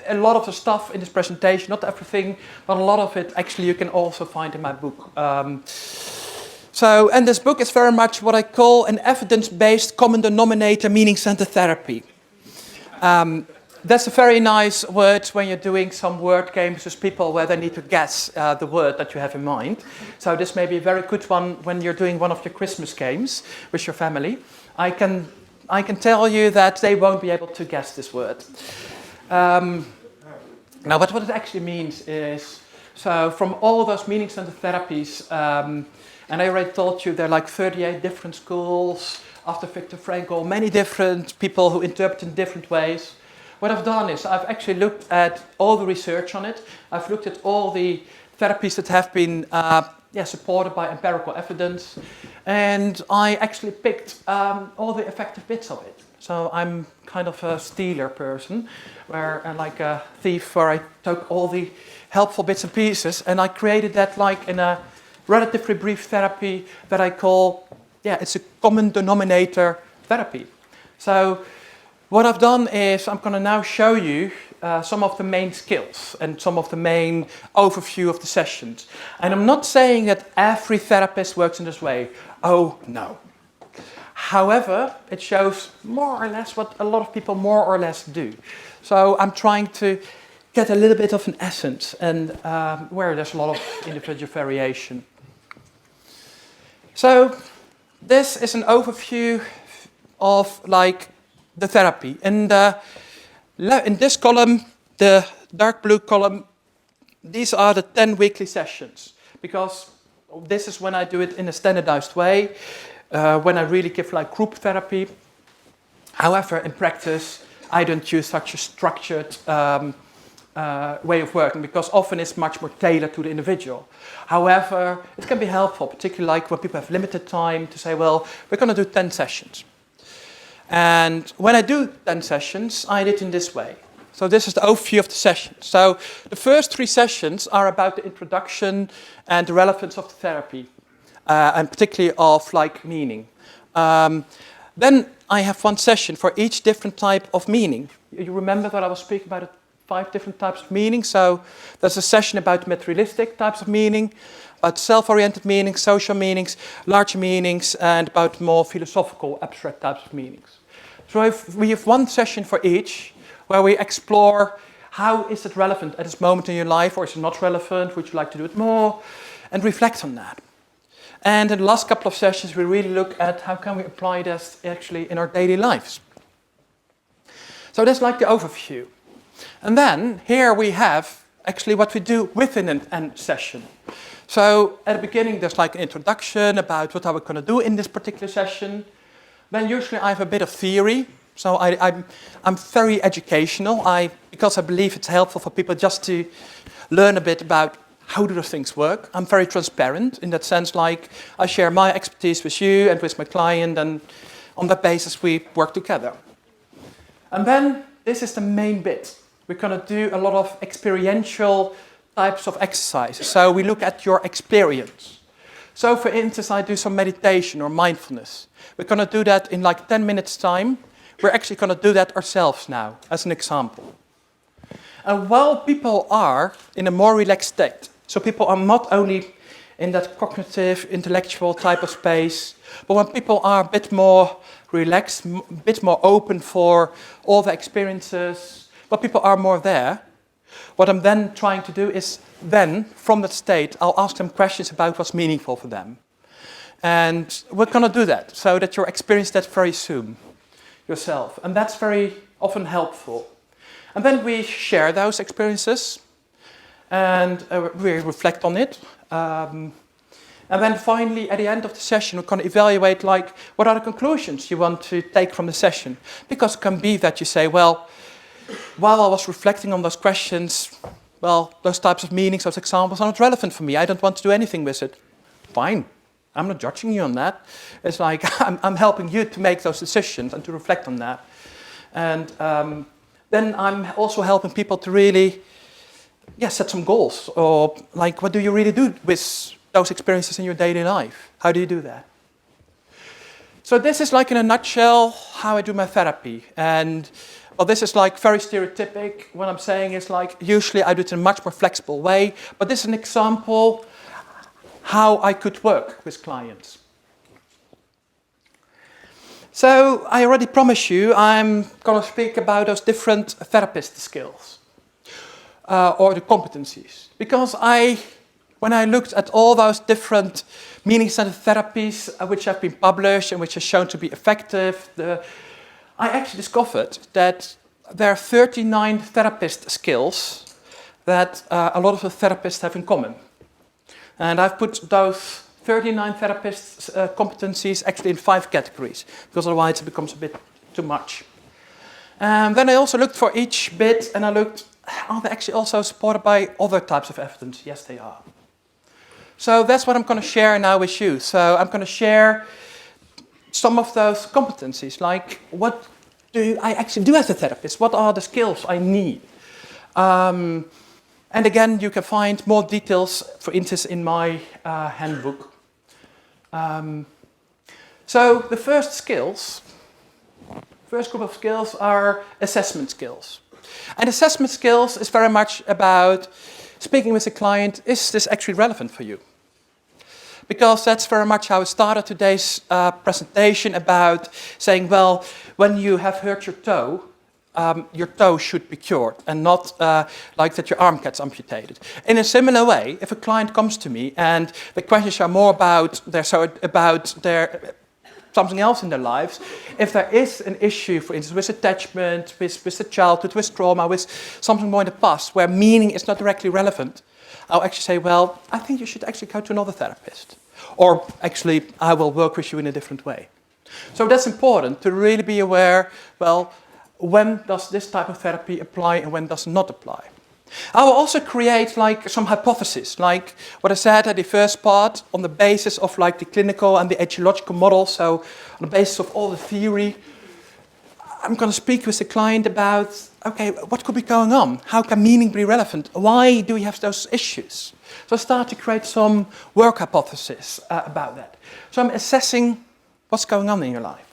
a lot of the stuff in this presentation, not everything, but a lot of it actually you can also find in my book. And this book is very much what I call an evidence-based common denominator meaning-centered therapy. That's a very nice word when you're doing some word games with people where they need to guess the word that you have in mind. So this may be a very good one when you're doing one of your Christmas games with your family. I can tell you that they won't be able to guess this word. Now, but what it actually means is, so from all those meaning-centered therapies, and I already told you there are like 38 different schools after Viktor Frankl, many different people who interpret in different ways. What I've done is I've actually looked at all the research on it. I've looked at all the therapies that have been supported by empirical evidence. And I actually picked all the effective bits of it. So I'm kind of a stealer person, like a thief, where I took all the helpful bits and pieces and I created that like in a relatively brief therapy that I call, it's a common denominator therapy. So what I've done is I'm going to now show you some of the main skills and some of the main overview of the sessions. And I'm not saying that every therapist works in this way. Oh, no. However, it shows more or less what a lot of people more or less do. So I'm trying to get a little bit of an essence and where there's a lot of individual variation. So this is an overview of like the therapy. And in this column, the dark blue column, these are the 10 weekly sessions. Because this is when I do it in a standardized way, when I really give like group therapy. However, in practice, I don't use such a structured way of working because often it's much more tailored to the individual. However, it can be helpful, particularly like when people have limited time to say, well, we're going to do 10 sessions. And when I do 10 sessions, I did it in this way. So this is the overview of the session. So the first 3 sessions are about the introduction and the relevance of the therapy, and particularly of like meaning. Then I have 1 session for each different type of meaning. You remember that I was speaking about 5 different types of meaning. So there's a session about materialistic types of meaning, about self-oriented meanings, social meanings, larger meanings, and about more philosophical, abstract types of meanings. So we have 1 session for each, where we explore how is it relevant at this moment in your life, or is it not relevant, would you like to do it more, and reflect on that. And in the last couple of sessions, we really look at how can we apply this actually in our daily lives. So that's like the overview. And then here we have actually what we do within an session. So at the beginning, there's like an introduction about what are we going to do in this particular session. Then usually I have a bit of theory. So I'm very educational, because I believe it's helpful for people just to learn a bit about how do those things work. I'm very transparent in that sense, like I share my expertise with you and with my client, and on that basis we work together. And then this is the main bit. We're going to do a lot of experiential types of exercises. So we look at your experience. So for instance, I do some meditation or mindfulness. We're going to do that in like 10 minutes time. We're actually going to do that ourselves now, as an example. And while people are in a more relaxed state, so people are not only in that cognitive, intellectual type of space, but when people are a bit more relaxed, a bit more open for all the experiences, but people are more there, what I'm then trying to do is then, from that state, I'll ask them questions about what's meaningful for them. And we're going to do that, so that you'll experience that very soon yourself. And that's very often helpful. And then we share those experiences, and we reflect on it. And then finally, at the end of the session, we're going to evaluate, like, what are the conclusions you want to take from the session? Because it can be that you say, well, while I was reflecting on those questions, well, those types of meanings, those examples are not relevant for me. I don't want to do anything with it. Fine. I'm not judging you on that. It's like I'm helping you to make those decisions and to reflect on that. And then I'm also helping people to really set some goals. Or like, what do you really do with those experiences in your daily life? How do you do that? So this is like in a nutshell how I do my therapy. And well, this is like very stereotypic. What I'm saying is like usually I do it in a much more flexible way. But this is an example how I could work with clients. So I already promised you I'm going to speak about those different therapist skills or the competencies. Because when I looked at all those different meaning-centered therapies which have been published and which are shown to be effective, I actually discovered that there are 39 therapist skills that a lot of the therapists have in common. And I've put those 39 therapists' competencies actually in 5 categories, because otherwise it becomes a bit too much. And then I also looked for each bit, and I looked, are they actually also supported by other types of evidence? Yes, they are. So that's what I'm going to share now with you. So I'm going to share some of those competencies, like what do I actually do as a therapist? What are the skills I need? And again, you can find more details, for instance, in my handbook. So the first group of skills are assessment skills. And assessment skills is very much about speaking with the client, is this actually relevant for you? Because that's very much how I started today's presentation, about saying, well, when you have hurt your toe should be cured and not like that your arm gets amputated. In a similar way, if a client comes to me and the questions are more about their something else in their lives, if there is an issue, for instance, with attachment, with the childhood, with trauma, with something more in the past where meaning is not directly relevant, I'll actually say, well, I think you should actually go to another therapist. Or actually, I will work with you in a different way. So that's important to really be aware, well, when does this type of therapy apply and when does it not apply? I will also create like some hypotheses, like what I said at the first part, on the basis of like the clinical and the etiological model. So on the basis of all the theory, I'm going to speak with the client about, okay, what could be going on? How can meaning be relevant? Why do we have those issues? So I start to create some work hypotheses about that. So I'm assessing what's going on in your life.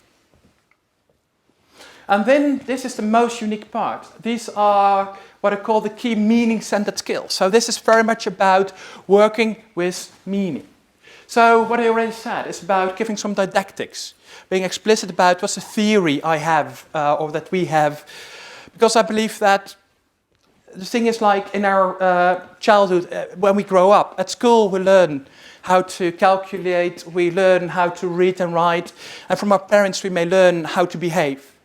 And then this is the most unique part. These are what I call the key meaning-centered skills. So this is very much about working with meaning. So what I already said is about giving some didactics, being explicit about what's the theory I have or that we have. Because I believe that the thing is like in our childhood, when we grow up, at school we learn how to calculate, we learn how to read and write, and from our parents we may learn how to behave.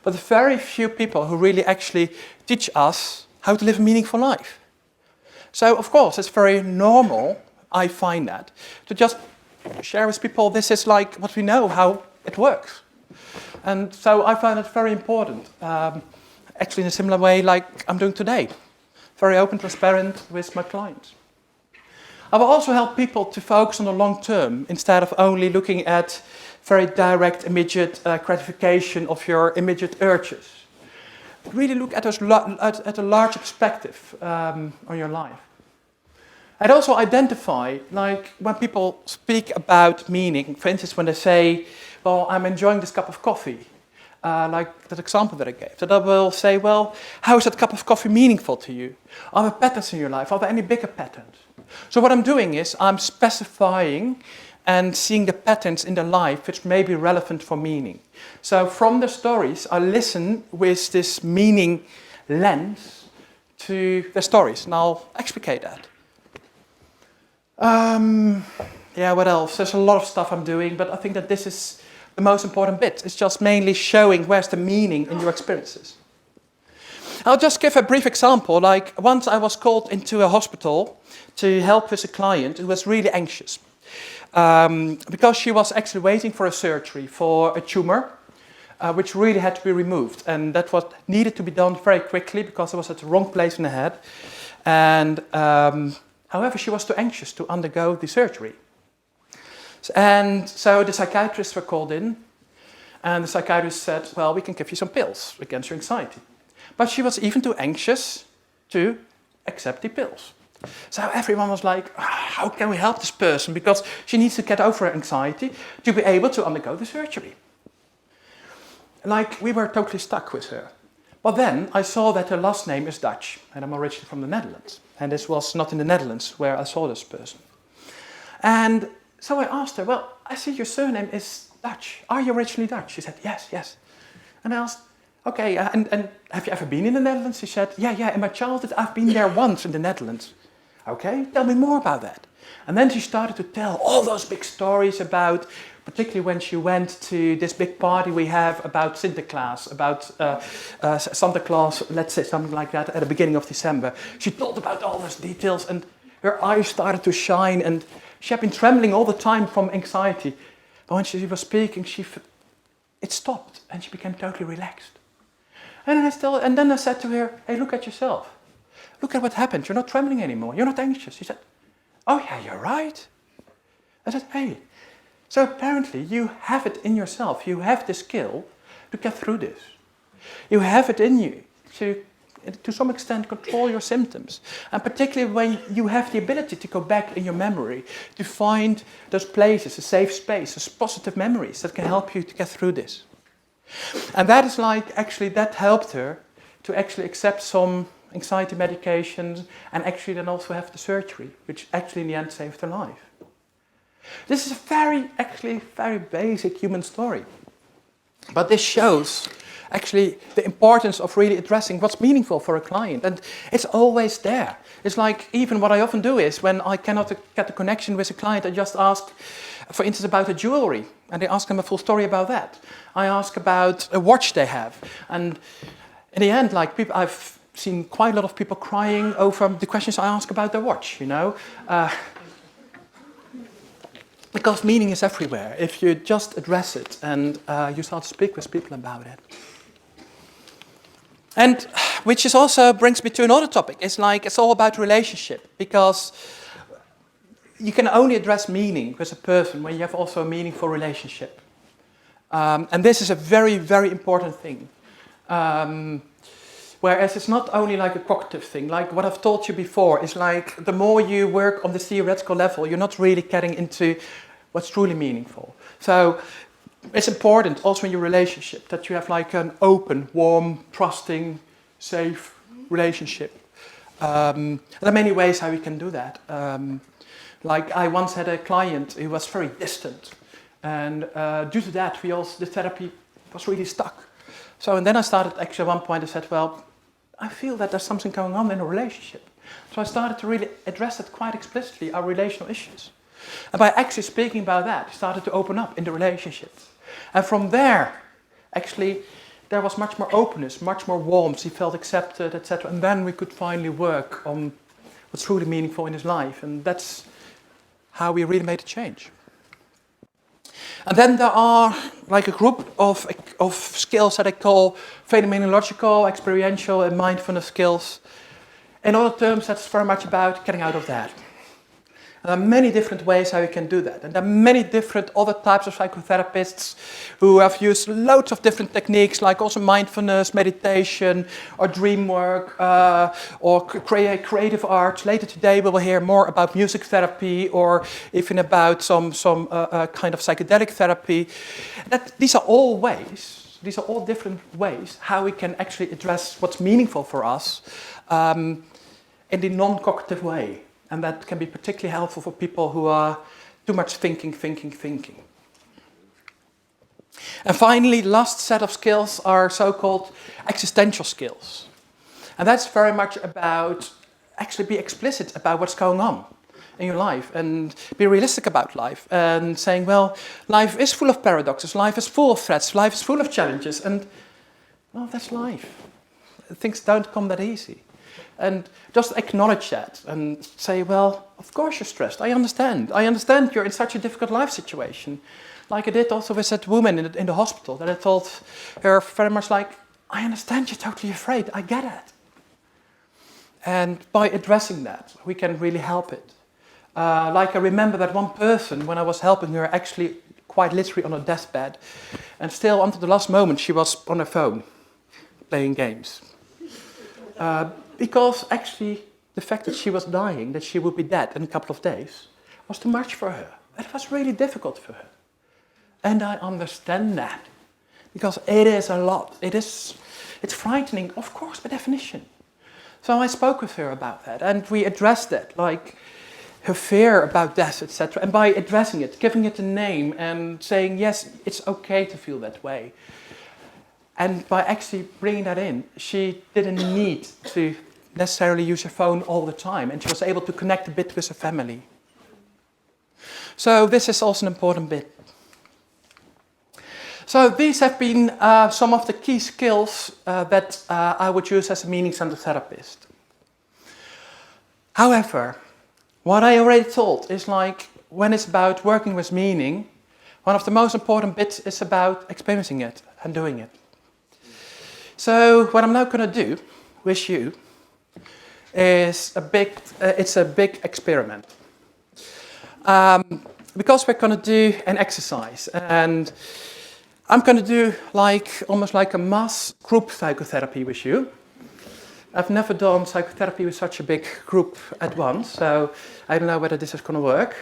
But very few people who really actually teach us how to live a meaningful life. So, of course, it's very normal, I find that, to just share with people, this is like what we know, how it works. And so I find it very important, actually in a similar way like I'm doing today. Very open, transparent with my clients. I will also help people to focus on the long term, instead of only looking at very direct, immediate gratification of your immediate urges. Really look at at a larger perspective on your life. I'd also identify, like when people speak about meaning, for instance, when they say, well, I'm enjoying this cup of coffee, like that example that I gave, that I will say, well, how is that cup of coffee meaningful to you? Are there patterns in your life? Are there any bigger patterns? So what I'm doing is I'm specifying and seeing the patterns in their life which may be relevant for meaning. So from the stories, I listen with this meaning lens to the stories, and I'll explicate that. Yeah, what else? There's a lot of stuff I'm doing, but I think that this is the most important bit. It's just mainly showing where's the meaning in your experiences. I'll just give a brief example. Like once I was called into a hospital to help with a client who was really anxious. Because she was actually waiting for a surgery for a tumor, which really had to be removed. And that was needed to be done very quickly because it was at the wrong place in the head. And however, she was too anxious to undergo the surgery. And so the psychiatrists were called in. And the psychiatrist said, well, we can give you some pills against your anxiety. But she was even too anxious to accept the pills. So everyone was like, how can we help this person? Because she needs to get over her anxiety to be able to undergo the surgery. Like, we were totally stuck with her. But then I saw that her last name is Dutch, and I'm originally from the Netherlands. And this was not in the Netherlands where I saw this person. And so I asked her, well, I see your surname is Dutch. Are you originally Dutch? She said, yes, yes. And I asked, okay, and have you ever been in the Netherlands? She said, yeah, in my childhood I've been there once in the Netherlands. Okay, tell me more about that. And then she started to tell all those big stories about, particularly when she went to this big party we have about Sinterklaas, about Santa Claus, let's say something like that, at the beginning of December. She told about all those details and her eyes started to shine and she had been trembling all the time from anxiety. But when she was speaking, it stopped and she became totally relaxed. And then I said to her, hey, look at yourself. Look at what happened. You're not trembling anymore. You're not anxious. She said, oh yeah, you're right. I said, hey, so apparently you have it in yourself. You have the skill to get through this. You have it in you to some extent control your symptoms. And particularly when you have the ability to go back in your memory, to find those places, a safe space, those positive memories that can help you to get through this. And that is like, actually, that helped her to actually accept some anxiety medications and actually then also have the surgery, which actually in the end saved her life. This is a very basic human story. But this shows actually the importance of really addressing what's meaningful for a client. And it's always there. It's like, even what I often do is when I cannot get a connection with a client, I just ask, for instance, about a jewelry. And I ask them a full story about that. I ask about a watch they have. And in the end, like, I've seen quite a lot of people crying over the questions I ask about their watch, you know. Because meaning is everywhere. If you just address it and you start to speak with people about it. And which is also brings me to another topic. It's all about relationship. Because you can only address meaning with a person when you have also a meaningful relationship. And this is a very, very important thing. Whereas it's not only like a cognitive thing, like what I've told you before, is like the more you work on the theoretical level, you're not really getting into what's truly meaningful. So it's important also in your relationship that you have like an open, warm, trusting, safe relationship. There are many ways how you can do that. Like I once had a client who was very distant, and due to that, the therapy was really stuck. So, and then I started actually at one point, I said, well, I feel that there's something going on in a relationship. So I started to really address it quite explicitly, our relational issues. And by actually speaking about that, I started to open up in the relationship. And from there, actually, there was much more openness, much more warmth. He felt accepted, etc. And then we could finally work on what's truly meaningful in his life. And that's how we really made a change. And then there are like a group of skills that I call phenomenological, experiential, and mindfulness skills. In other terms, that's very much about getting out of that. There are many different ways how you can do that. And there are many different other types of psychotherapists who have used loads of different techniques, like also mindfulness, meditation, or dream work, or creative arts. Later today we will hear more about music therapy, or even about some kind of psychedelic therapy. These are all different ways how we can actually address what's meaningful for us in the non-cognitive way. And that can be particularly helpful for people who are too much thinking. And finally, the last set of skills are so-called existential skills. And that's very much about actually be explicit about what's going on in your life and be realistic about life and saying, well, life is full of paradoxes, life is full of threats, life is full of challenges, and, well, that's life. Things don't come that easy. And just acknowledge that and say, well, of course you're stressed. I understand. I understand you're in such a difficult life situation. Like I did also with that woman in the hospital, that I told her very much like, I understand you're totally afraid. I get it. And by addressing that, we can really help it. Like I remember that one person, when I was helping her, actually quite literally on her deathbed. And still, until the last moment, she was on her phone, playing games. Because actually, the fact that she was dying, that she would be dead in a couple of days, was too much for her. It was really difficult for her. And I understand that, because it is a lot. It's frightening, of course, by definition. So I spoke with her about that, and we addressed it, like her fear about death, etc. And by addressing it, giving it a name, and saying, yes, it's okay to feel that way. And by actually bringing that in, she didn't need to necessarily use her phone all the time, and she was able to connect a bit with her family. So this is also an important bit. So these have been some of the key skills that I would use as a meaning-centered therapist. However, what I already told is like when it's about working with meaning, one of the most important bits is about experiencing it and doing it. So what I'm now going to do with you is it's a big experiment. Because we're going to do an exercise, and I'm going to do almost like a mass group psychotherapy with you. I've never done psychotherapy with such a big group at once, so I don't know whether this is going to work.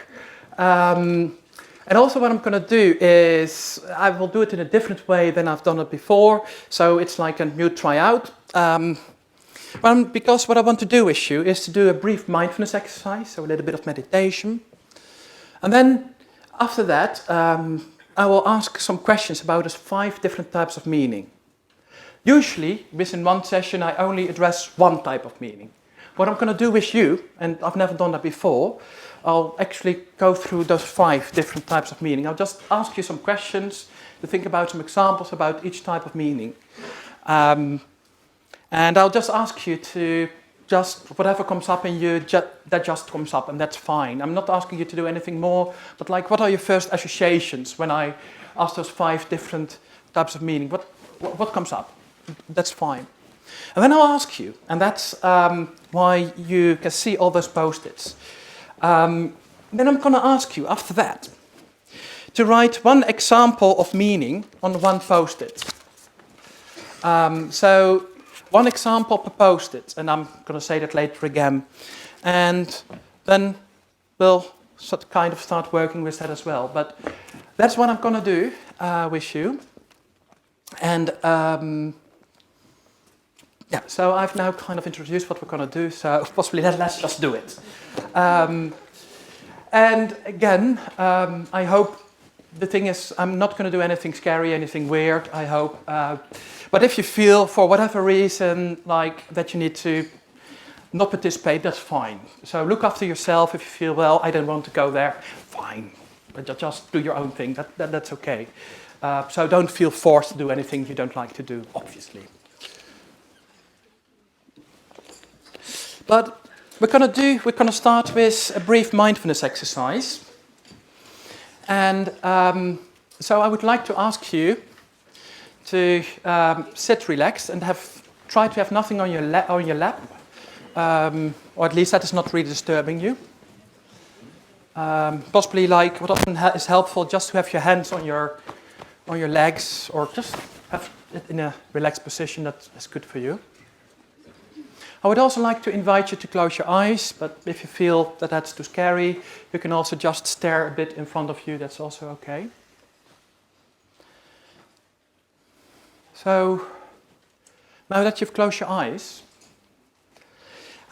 And also what I'm going to do is, I will do it in a different way than I've done it before, so it's like a new tryout. Because what I want to do with you is to do a brief mindfulness exercise, so a little bit of meditation. And then after that, I will ask some questions about those 5 different types of meaning. Usually, within one session, I only address one type of meaning. What I'm going to do with you, and I've never done that before, I'll actually go through those 5 different types of meaning. I'll just ask you some questions to think about some examples about each type of meaning. And I'll just ask you to whatever comes up in you, that just comes up, and that's fine. I'm not asking you to do anything more, but like, what are your first associations when I ask those 5 different types of meaning? What comes up? That's fine. And then I'll ask you, and that's why you can see all those post-its. Then I'm going to ask you, after that, to write one example of meaning on one post-it. So, one example per post-it, and I'm going to say that later again. And then we'll kind of start working with that as well. But that's what I'm going to do with you. And yeah, so I've now kind of introduced what we're going to do, so possibly let's just do it. And again, I hope, the thing is, I'm not going to do anything scary, anything weird, I hope. But if you feel, for whatever reason, like that you need to not participate, that's fine. So look after yourself. If you feel, well, I don't want to go there, fine. But just do your own thing, that's okay. So don't feel forced to do anything you don't like to do, obviously. But we're going to start with a brief mindfulness exercise. And so I would like to ask you to sit relaxed and try to have nothing on your lap, or at least that is not really disturbing you. Possibly, like, what often is helpful, just to have your hands on your legs, or just have it in a relaxed position. That is good for you. I would also like to invite you to close your eyes, but if you feel that that's too scary, you can also just stare a bit in front of you. That's also okay. So, now that you've closed your eyes,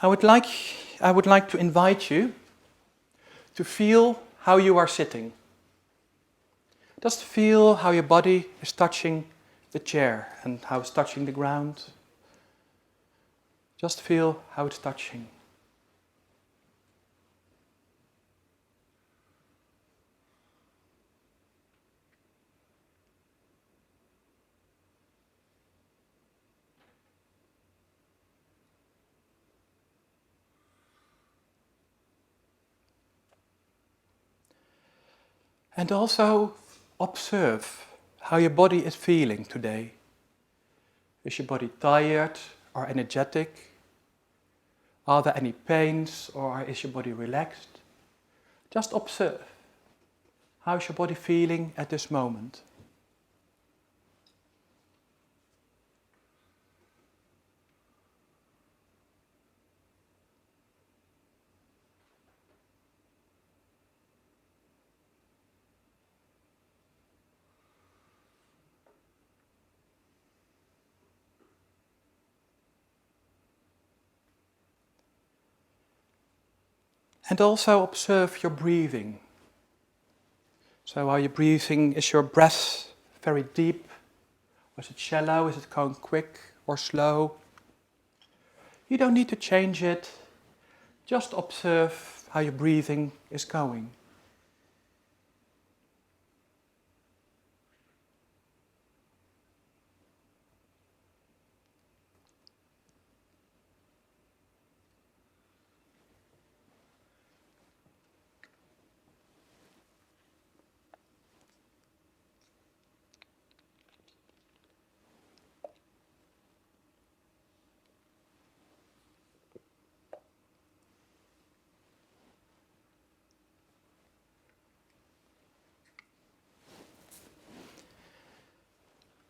I would like to invite you to feel how you are sitting. Just feel how your body is touching the chair and how it's touching the ground. Just feel how it's touching. And also observe how your body is feeling today. Is your body tired or energetic? Are there any pains, or is your body relaxed? Just observe. How is your body feeling at this moment? And also observe your breathing. So are you breathing, is your breath very deep? Or is it shallow? Is it going quick or slow? You don't need to change it. Just observe how your breathing is going.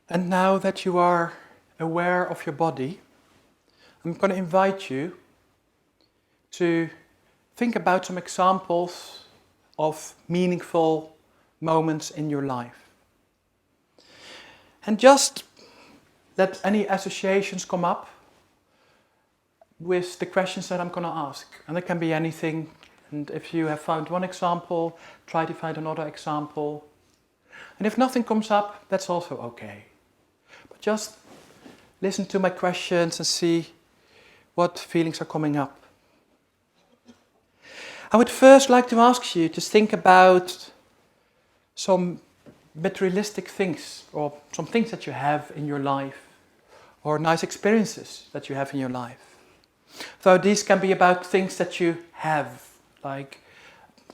And now that you are aware of your body, I'm going to invite you to think about some examples of meaningful moments in your life. And just let any associations come up with the questions that I'm going to ask. And it can be anything. And if you have found one example, try to find another example. And if nothing comes up, that's also okay. But just listen to my questions and see what feelings are coming up. I would first like to ask you to think about some materialistic things, or some things that you have in your life, or nice experiences that you have in your life. So these can be about things that you have, like,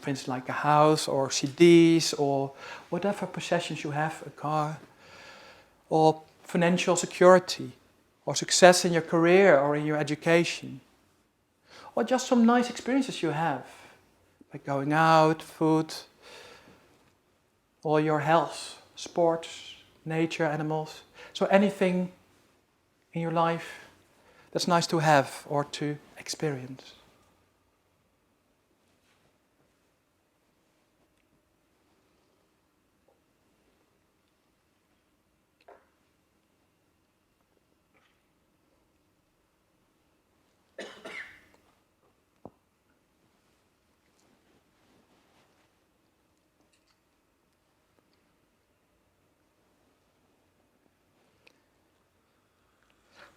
for instance, like a house, or CDs, or whatever possessions you have, a car, or financial security, or success in your career or in your education, or just some nice experiences you have, like going out, food, or your health, sports, nature, animals. So anything in your life that's nice to have or to experience.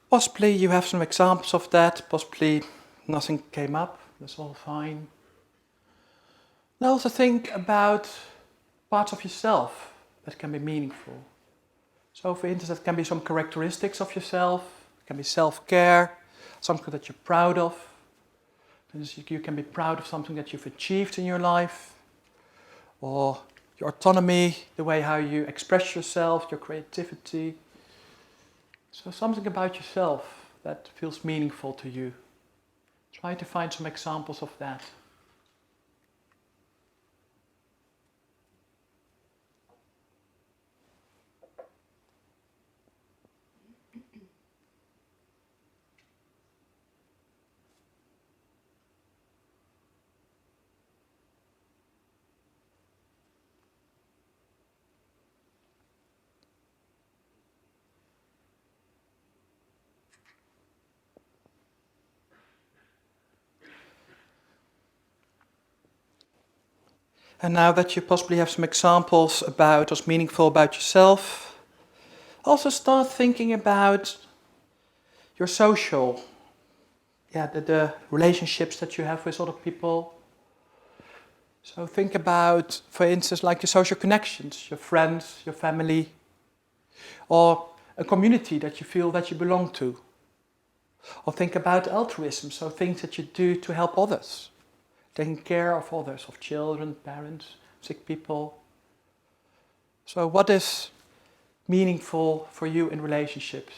Possibly you have some examples of that, possibly nothing came up, that's all fine. And also think about parts of yourself that can be meaningful. So for instance, that can be some characteristics of yourself, it can be self-care, something that you're proud of. For instance, you can be proud of something that you've achieved in your life, or your autonomy, the way how you express yourself, your creativity. So something about yourself that feels meaningful to you. Try to find some examples of that. And now that you possibly have some examples about what's meaningful about yourself, also start thinking about your social, the relationships that you have with other people. So think about, for instance, like your social connections, your friends, your family, or a community that you feel that you belong to. Or think about altruism, so things that you do to help others. Taking care of others, of children, parents, sick people. So what is meaningful for you in relationships?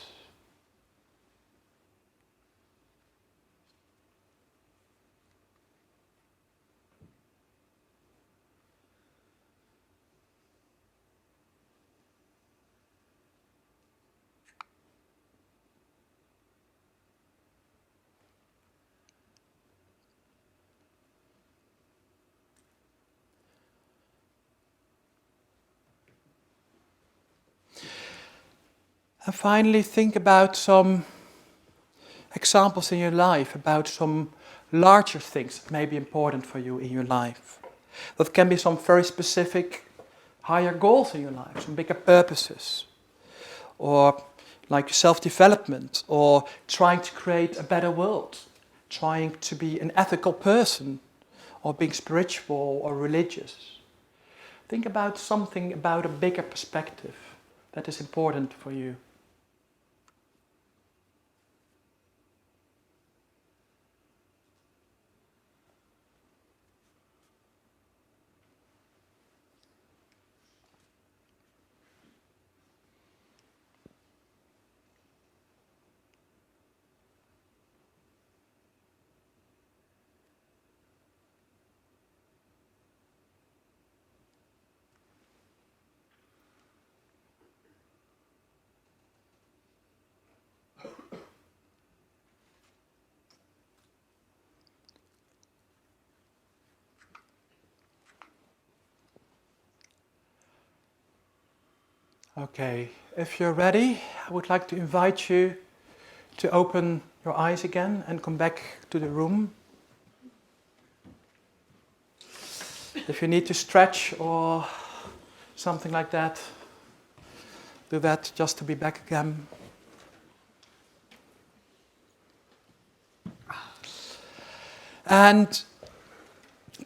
And finally, think about some examples in your life, about some larger things that may be important for you in your life. That can be some very specific higher goals in your life, some bigger purposes, or like self-development, or trying to create a better world, trying to be an ethical person, or being spiritual or religious. Think about something about a bigger perspective that is important for you. Okay, if you're ready, I would like to invite you to open your eyes again and come back to the room. If you need to stretch or something like that, do that just to be back again. And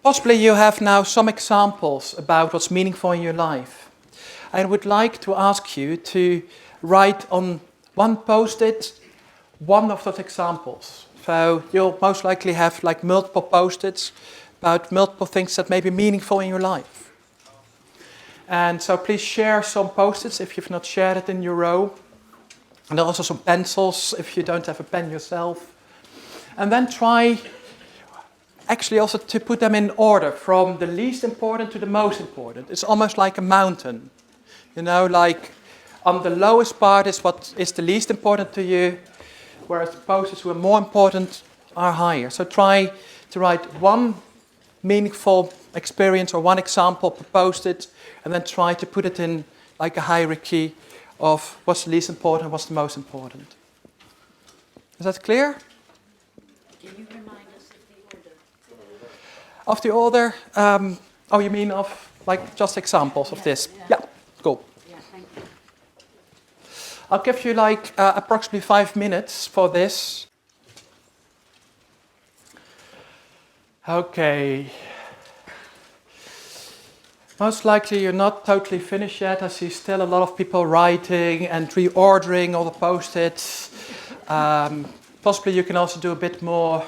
possibly you have now some examples about what's meaningful in your life. I would like to ask you to write on one post-it one of those examples. So you'll most likely have like multiple post-its about multiple things that may be meaningful in your life. And so please share some post-its if you've not shared it in your row. And also some pencils if you don't have a pen yourself. And then try actually also to put them in order from the least important to the most important. It's almost like a mountain. You know, like on the lowest part is what is the least important to you, whereas the post-its who are more important are higher. So try to write one meaningful experience or one example per post-it, and then try to put it in like a hierarchy of what's the least important, what's the most important. Is that clear? Can you remind us of the order? Of the order? Oh, you mean of like just examples of this? Yeah. Cool. Yeah, thank you. I'll give you like approximately 5 minutes for this. Okay. Most likely you're not totally finished yet. I see still a lot of people writing and reordering all the post-its. Possibly you can also do a bit more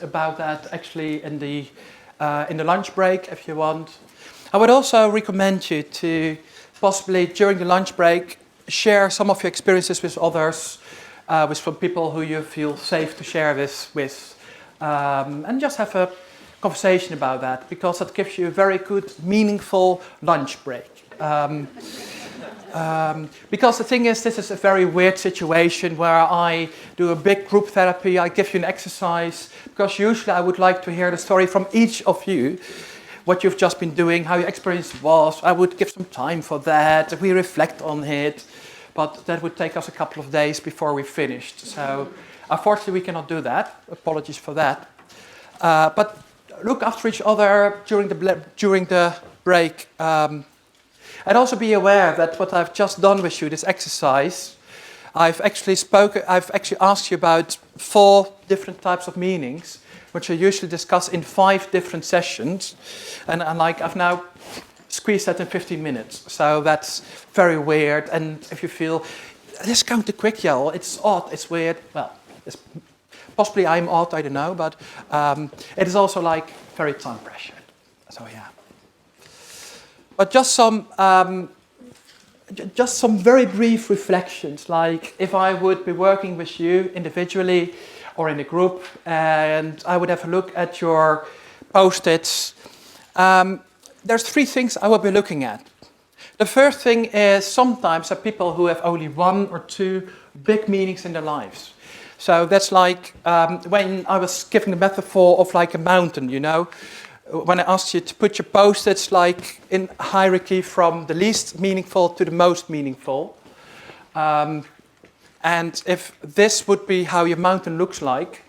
about that actually in the lunch break if you want. I would also recommend you to possibly during the lunch break share some of your experiences with others, with some people who you feel safe to share this with, and just have a conversation about that, because that gives you a very good, meaningful lunch break. Because the thing is, this is a very weird situation where I do a big group therapy, I give you an exercise, because usually I would like to hear the story from each of you, what you've just been doing, how your experience was. I would give some time for that, we reflect on it, but that would take us a couple of days before we finished. So unfortunately we cannot do that, apologies for that. But look after each other during the break. And also be aware that what I've just done with you, this exercise, I've actually asked you about 4 different types of meanings, which I usually discuss in 5 different sessions. And I've now squeezed that in 15 minutes. So that's very weird. And if you feel, this is going too quick, Joel, it's odd, it's weird, well, possibly I'm odd, I don't know, but it is also like very time pressured. So yeah. But just some very brief reflections, like if I would be working with you individually or in a group, and I would have a look at your post-its. There's 3 things I will be looking at. The first thing is sometimes there are people who have only 1 or 2 big meanings in their lives. So that's like when I was giving the metaphor of like a mountain, you know, when I asked you to put your post-its like in hierarchy from the least meaningful to the most meaningful. And if this would be how your mountain looks like,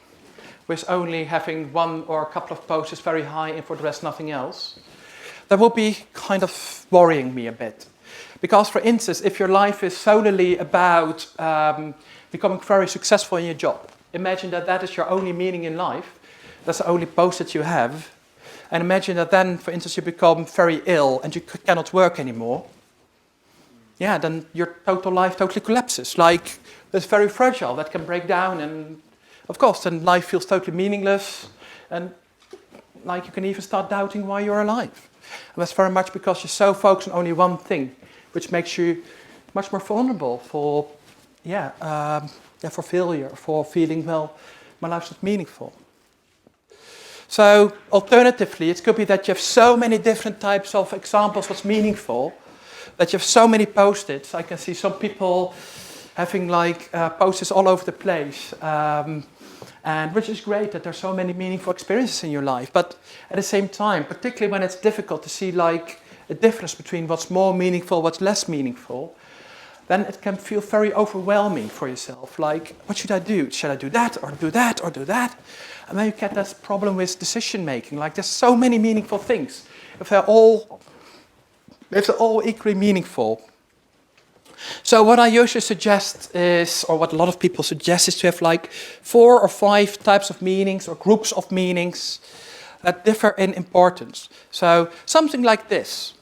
with only having one or a couple of posters very high and for the rest nothing else, that will be kind of worrying me a bit. Because, for instance, if your life is solely about becoming very successful in your job, imagine that that is your only meaning in life, that's the only post that you have, and imagine that then, for instance, you become very ill and you cannot work anymore, yeah, then your total life totally collapses. Like, it's very fragile, that can break down, and of course, then life feels totally meaningless, and like you can even start doubting why you're alive. And that's very much because you're so focused on only one thing, which makes you much more vulnerable for, for failure, for feeling, well, my life's not meaningful. So, alternatively, it could be that you have so many different types of examples what's meaningful, that you have so many post-its. I can see some people having like post-its all over the place, and which is great that there's so many meaningful experiences in your life. But at the same time, particularly when it's difficult to see like a difference between what's more meaningful, what's less meaningful, then it can feel very overwhelming for yourself. Like, what should I do? Should I do that, or do that, or do that? And then you get this problem with decision making. Like, there's so many meaningful things. If they're all equally meaningful. So what I usually suggest is, or what a lot of people suggest, is to have like 4 or 5 types of meanings or groups of meanings that differ in importance. So something like this,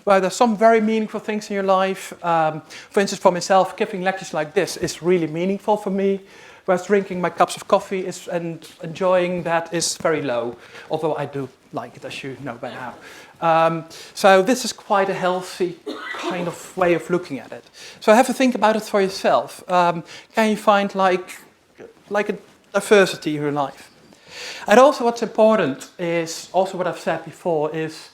where there's some very meaningful things in your life. For instance, for myself, giving lectures like this is really meaningful for me, whereas drinking my cups of coffee and enjoying that is very low, although I do like it, as you know by now. So this is quite a healthy kind of way of looking at it. So have a think about it for yourself. Can you find like a diversity in your life? And also what's important is, also what I've said before, is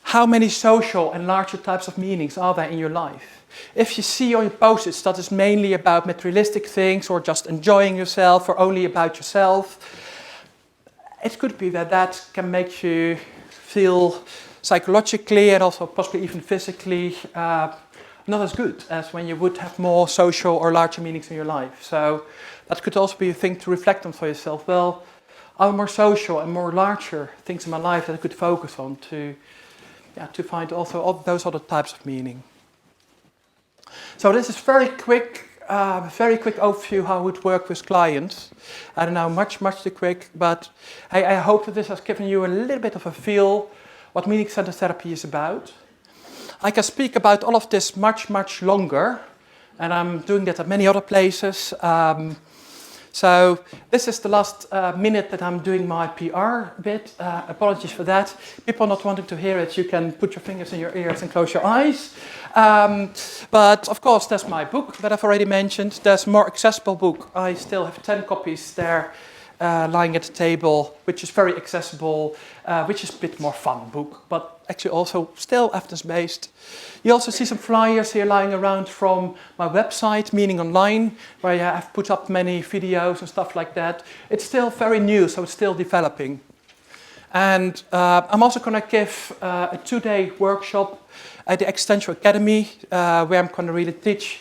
how many social and larger types of meanings are there in your life? If you see on your post-its that is mainly about materialistic things or just enjoying yourself or only about yourself, it could be that that can make you feel psychologically and also possibly even physically not as good as when you would have more social or larger meanings in your life. So that could also be a thing to reflect on for yourself. Well, are more social and more larger things in my life that I could focus on to find also all those other types of meaning. So this is very quick overview how it would work with clients. I don't know, much too quick, but I hope that this has given you a little bit of a feel what meaning-centered therapy is about. I can speak about all of this much longer, and I'm doing that at many other places. So this is the last minute that I'm doing my PR bit. Apologies for that. People not wanting to hear it, you can put your fingers in your ears and close your eyes. But of course, there's my book that I've already mentioned. There's a more accessible book. I still have 10 copies there lying at the table, which is very accessible, which is a bit more fun book, but actually also still evidence-based. You also see some flyers here lying around from my website, Meaning Online, where I've put up many videos and stuff like that. It's still very new, so it's still developing. And I'm also going to give a 2-day workshop at the Extension Academy, where I'm going to really teach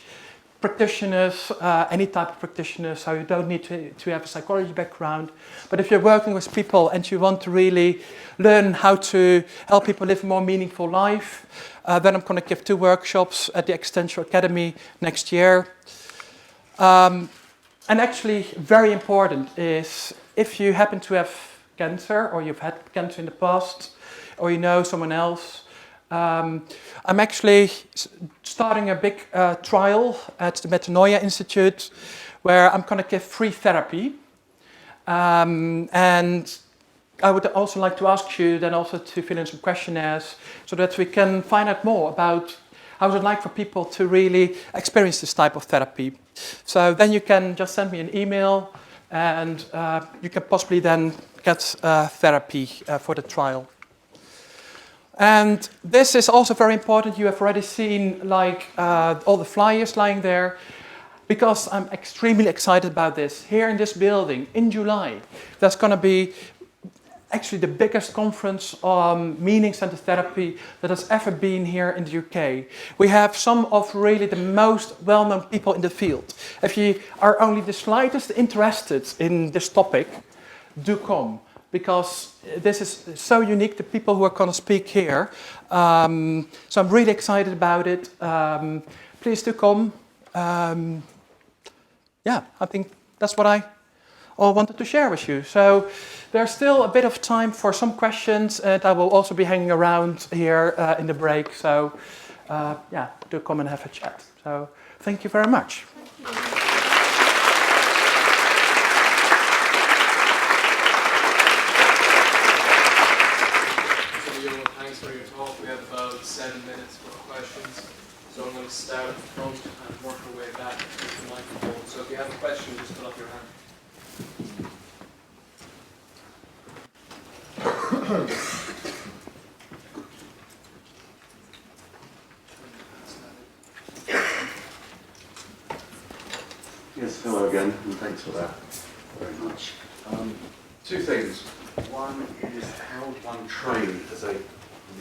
practitioners, any type of practitioner, so you don't need to have a psychology background. But if you're working with people and you want to really learn how to help people live a more meaningful life, then I'm going to give 2 workshops at the Extension Academy next year. And actually, very important is if you happen to have cancer, or you've had cancer in the past, or you know someone else, I'm actually starting a big trial at the Metanoia Institute where I'm going to give free therapy. And I would also like to ask you then also to fill in some questionnaires so that we can find out more about how it's like for people to really experience this type of therapy. So then you can just send me an email and you can possibly then get therapy for the trial. And this is also very important. You have already seen like all the flyers lying there, because I'm extremely excited about this. Here in this building in July, there's going to be actually the biggest conference on meaning-centered therapy that has ever been here in the UK. We have some of really the most well-known people in the field. If you are only the slightest interested in this topic, do come, because this is so unique, the people who are going to speak here. So I'm really excited about it. Please do come. Yeah, I think that's what I wanted to share with you. So there's still a bit of time for some questions, and I will also be hanging around here in the break. So yeah, do come and have a chat. So thank you very much. Thanks for your talk. We have about 7 minutes for questions. So I'm going to start at the front and work our way back to the microphone. So if you have a question, just put up your hand. Yes, hello again, and thanks for that very much. Two things. One is how one trained as a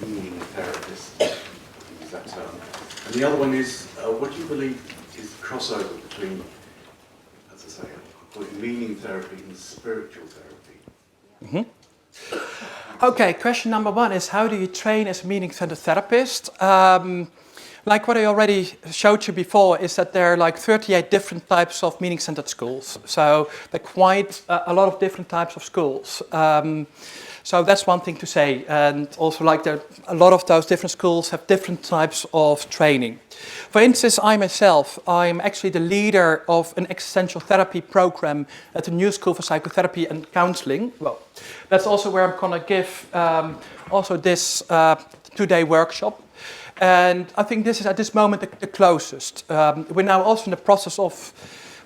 meaning therapist, use that term. And the other one is, what do you believe is the crossover between, as I say, I call it meaning therapy and spiritual therapy? Mm-hmm. Okay, question number one is, how do you train as a meaning-centered therapist? Like what I already showed you before, is that there are like 38 different types of meaning-centered schools. So there are quite a lot of different types of schools. So that's one thing to say. And also like a lot of those different schools have different types of training. For instance, I'm actually the leader of an existential therapy program at the New School for Psychotherapy and Counseling. Well, that's also where I'm going to give also this 2-day workshop. And I think this is at this moment the closest. We're now also in the process of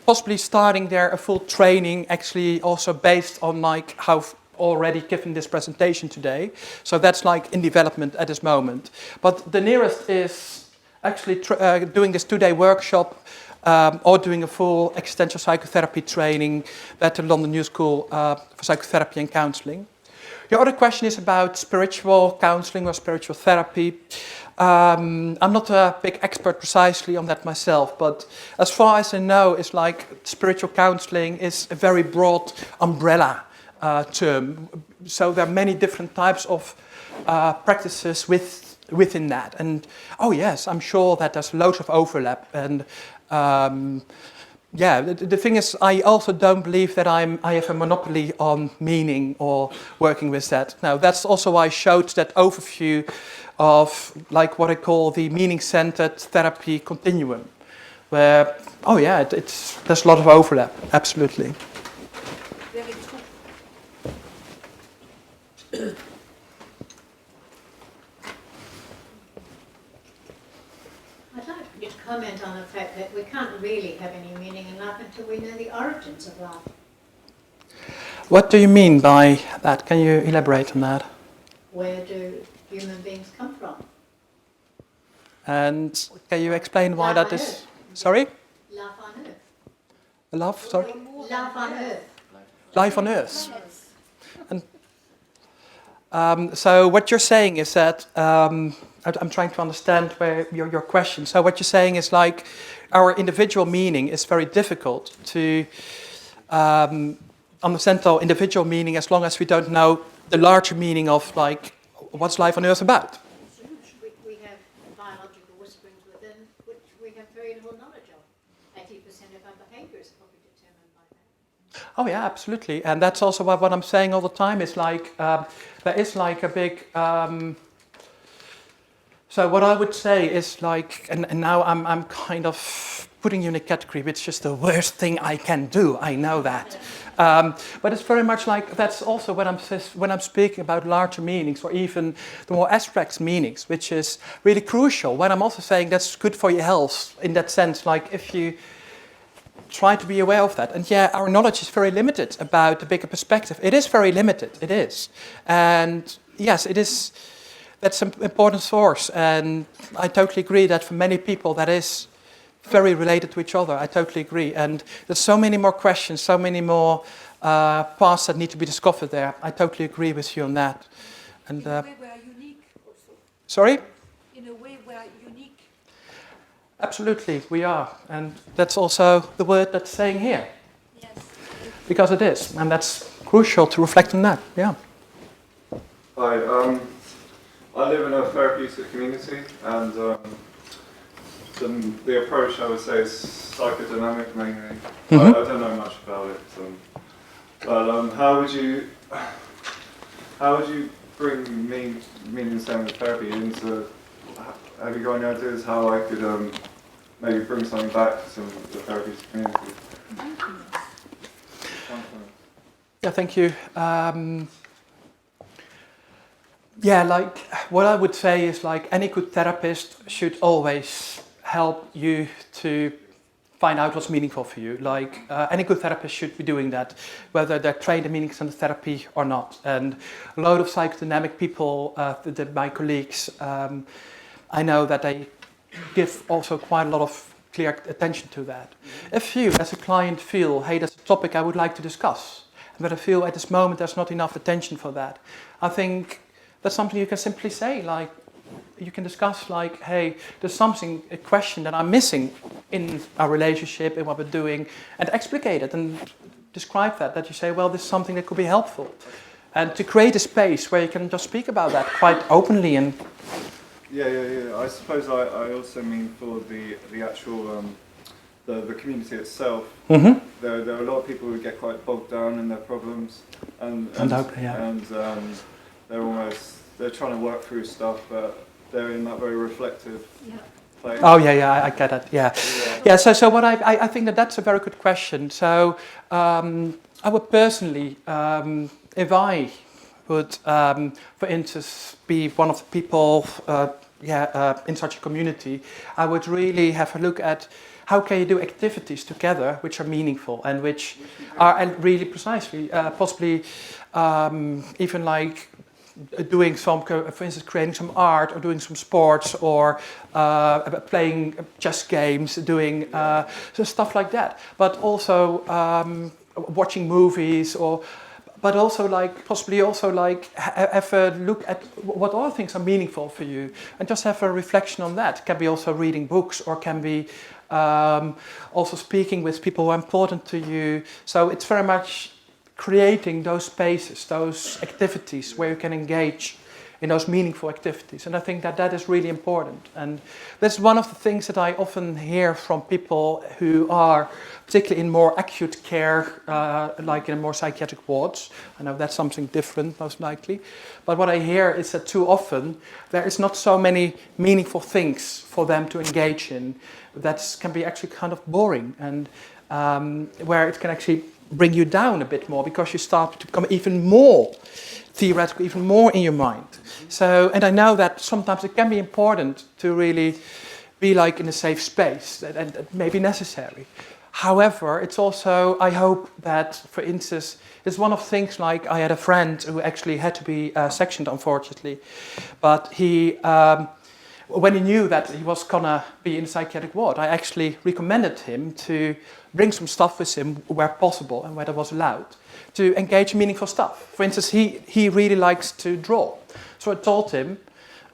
possibly starting there a full training, actually also based on like how I've already given this presentation today. So that's like in development at this moment. But the nearest is actually doing this 2-day workshop or doing a full existential psychotherapy training at the London New School for Psychotherapy and Counseling. Your other question is about spiritual counseling or spiritual therapy. I'm not a big expert precisely on that myself, but as far as I know, it's like spiritual counseling is a very broad umbrella term. So there are many different types of practices within that. And oh yes, I'm sure that there's loads of overlap. And yeah, the thing is, I also don't believe that I have a monopoly on meaning or working with that. Now, that's also why I showed that overview of like what I call the meaning-centered therapy continuum, where, oh yeah, there's a lot of overlap, absolutely. I'd like you to comment on the fact that we can't really have any meaning in life until we know the origins of life. What do you mean by that? Can you elaborate on that? Where do human beings come from? And can you explain why Life that on is? Earth. Sorry? Life on Earth. Love, sorry? Life on Earth. Life on Earth. And so what you're saying is that, I'm trying to understand where your question. So what you're saying is like our individual meaning is very difficult to understand our individual meaning as long as we don't know the larger meaning of like what's life on Earth about. We have biological whisperings within which we have very little knowledge of. 80% of our behaviour is probably determined by that. Oh yeah, absolutely. And that's also what I'm saying all the time is like, there is like a big, so what I would say is like, and now I'm kind of putting you in a category which is the worst thing I can do, I know that. But it's very much like, that's also when I'm speaking about larger meanings or even the more abstract meanings, which is really crucial. When I'm also saying that's good for your health in that sense, like if you try to be aware of that. And yeah, our knowledge is very limited about the bigger perspective. It is very limited, it is. And yes, it is, that's an important source. And I totally agree that for many people that is very related to each other. I totally agree. And there's so many more questions, so many more paths that need to be discovered there. I totally agree with you on that. And, in a way we are unique also. sorry? In a way we are unique. Absolutely, we are. And that's also the word that's saying here. Yes. Because it is. And that's crucial to reflect on that. Yeah. Hi, I live in a therapeutic community, and the approach, I would say, is psychodynamic mainly. I don't know much about it, but how would you bring meaning and sound therapy into? Have you got any ideas how I could maybe bring something back to the therapeutic community? Yeah, thank you. Yeah, like what I would say is like any good therapist should always help you to find out what's meaningful for you. Like any good therapist should be doing that, whether they're trained in meaning center therapy or not. And a lot of psychodynamic people, my colleagues, I know that they give also quite a lot of clear attention to that. If you, as a client, feel, hey, that's a topic I would like to discuss, but I feel at this moment there's not enough attention for that, I think that's something you can simply say, like, you can discuss, like, hey, there's something, a question that I'm missing in our relationship, in what we're doing, and explicate it and describe that you say, well, this is something that could be helpful. And to create a space where you can just speak about that quite openly and... Yeah. I suppose I also mean for the actual, the community itself. Mm-hmm. There are a lot of people who get quite bogged down in their problems, and they're trying to work through stuff, but they're in that very reflective place. Oh yeah, I get it. Yeah. So what I think that's a very good question. So I would personally, if I would, for instance, be one of the people, in such a community, I would really have a look at how can you do activities together which are meaningful and which are, and really precisely, possibly even like doing some, for instance, creating some art or doing some sports or playing chess games, doing so stuff like that. But also watching movies, but also like possibly also like have a look at what other things are meaningful for you, and just have a reflection on that. It can be also reading books, or can be also speaking with people who are important to you. So it's very much creating those spaces, those activities where you can engage in those meaningful activities. And I think that is really important. And that's one of the things that I often hear from people who are particularly in more acute care, like in more psychiatric wards. I know that's something different, most likely. But what I hear is that too often there is not so many meaningful things for them to engage in. That can be actually kind of boring, and where it can actually bring you down a bit more, because you start to become even more theoretical, even more in your mind. So, and I know that sometimes it can be important to really be like in a safe space, and it may be necessary. However, it's also, I hope that, for instance, it's one of the things, like I had a friend who actually had to be sectioned, unfortunately, but he, when he knew that he was gonna be in a psychiatric ward, I actually recommended him to bring some stuff with him where possible and where that was allowed, to engage in meaningful stuff. For instance, he really likes to draw. So I told him,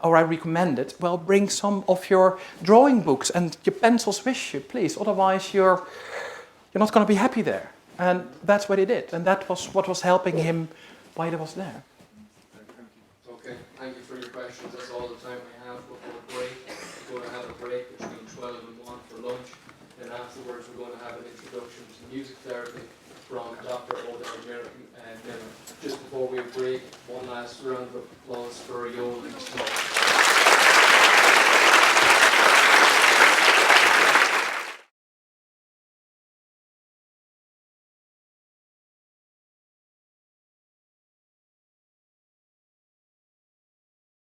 or I recommended, well, bring some of your drawing books and your pencils with you, please. Otherwise, you're not going to be happy there. And that's what he did. And that was what was helping him while he was there. Okay, thank you for your questions. That's all the time we have before break. We're going to have a break between 12 and 1 for lunch. And afterwards, we're going to have an introduction to music therapy from Dr. Miller. Just before we break, one last round of applause for Joel Vos.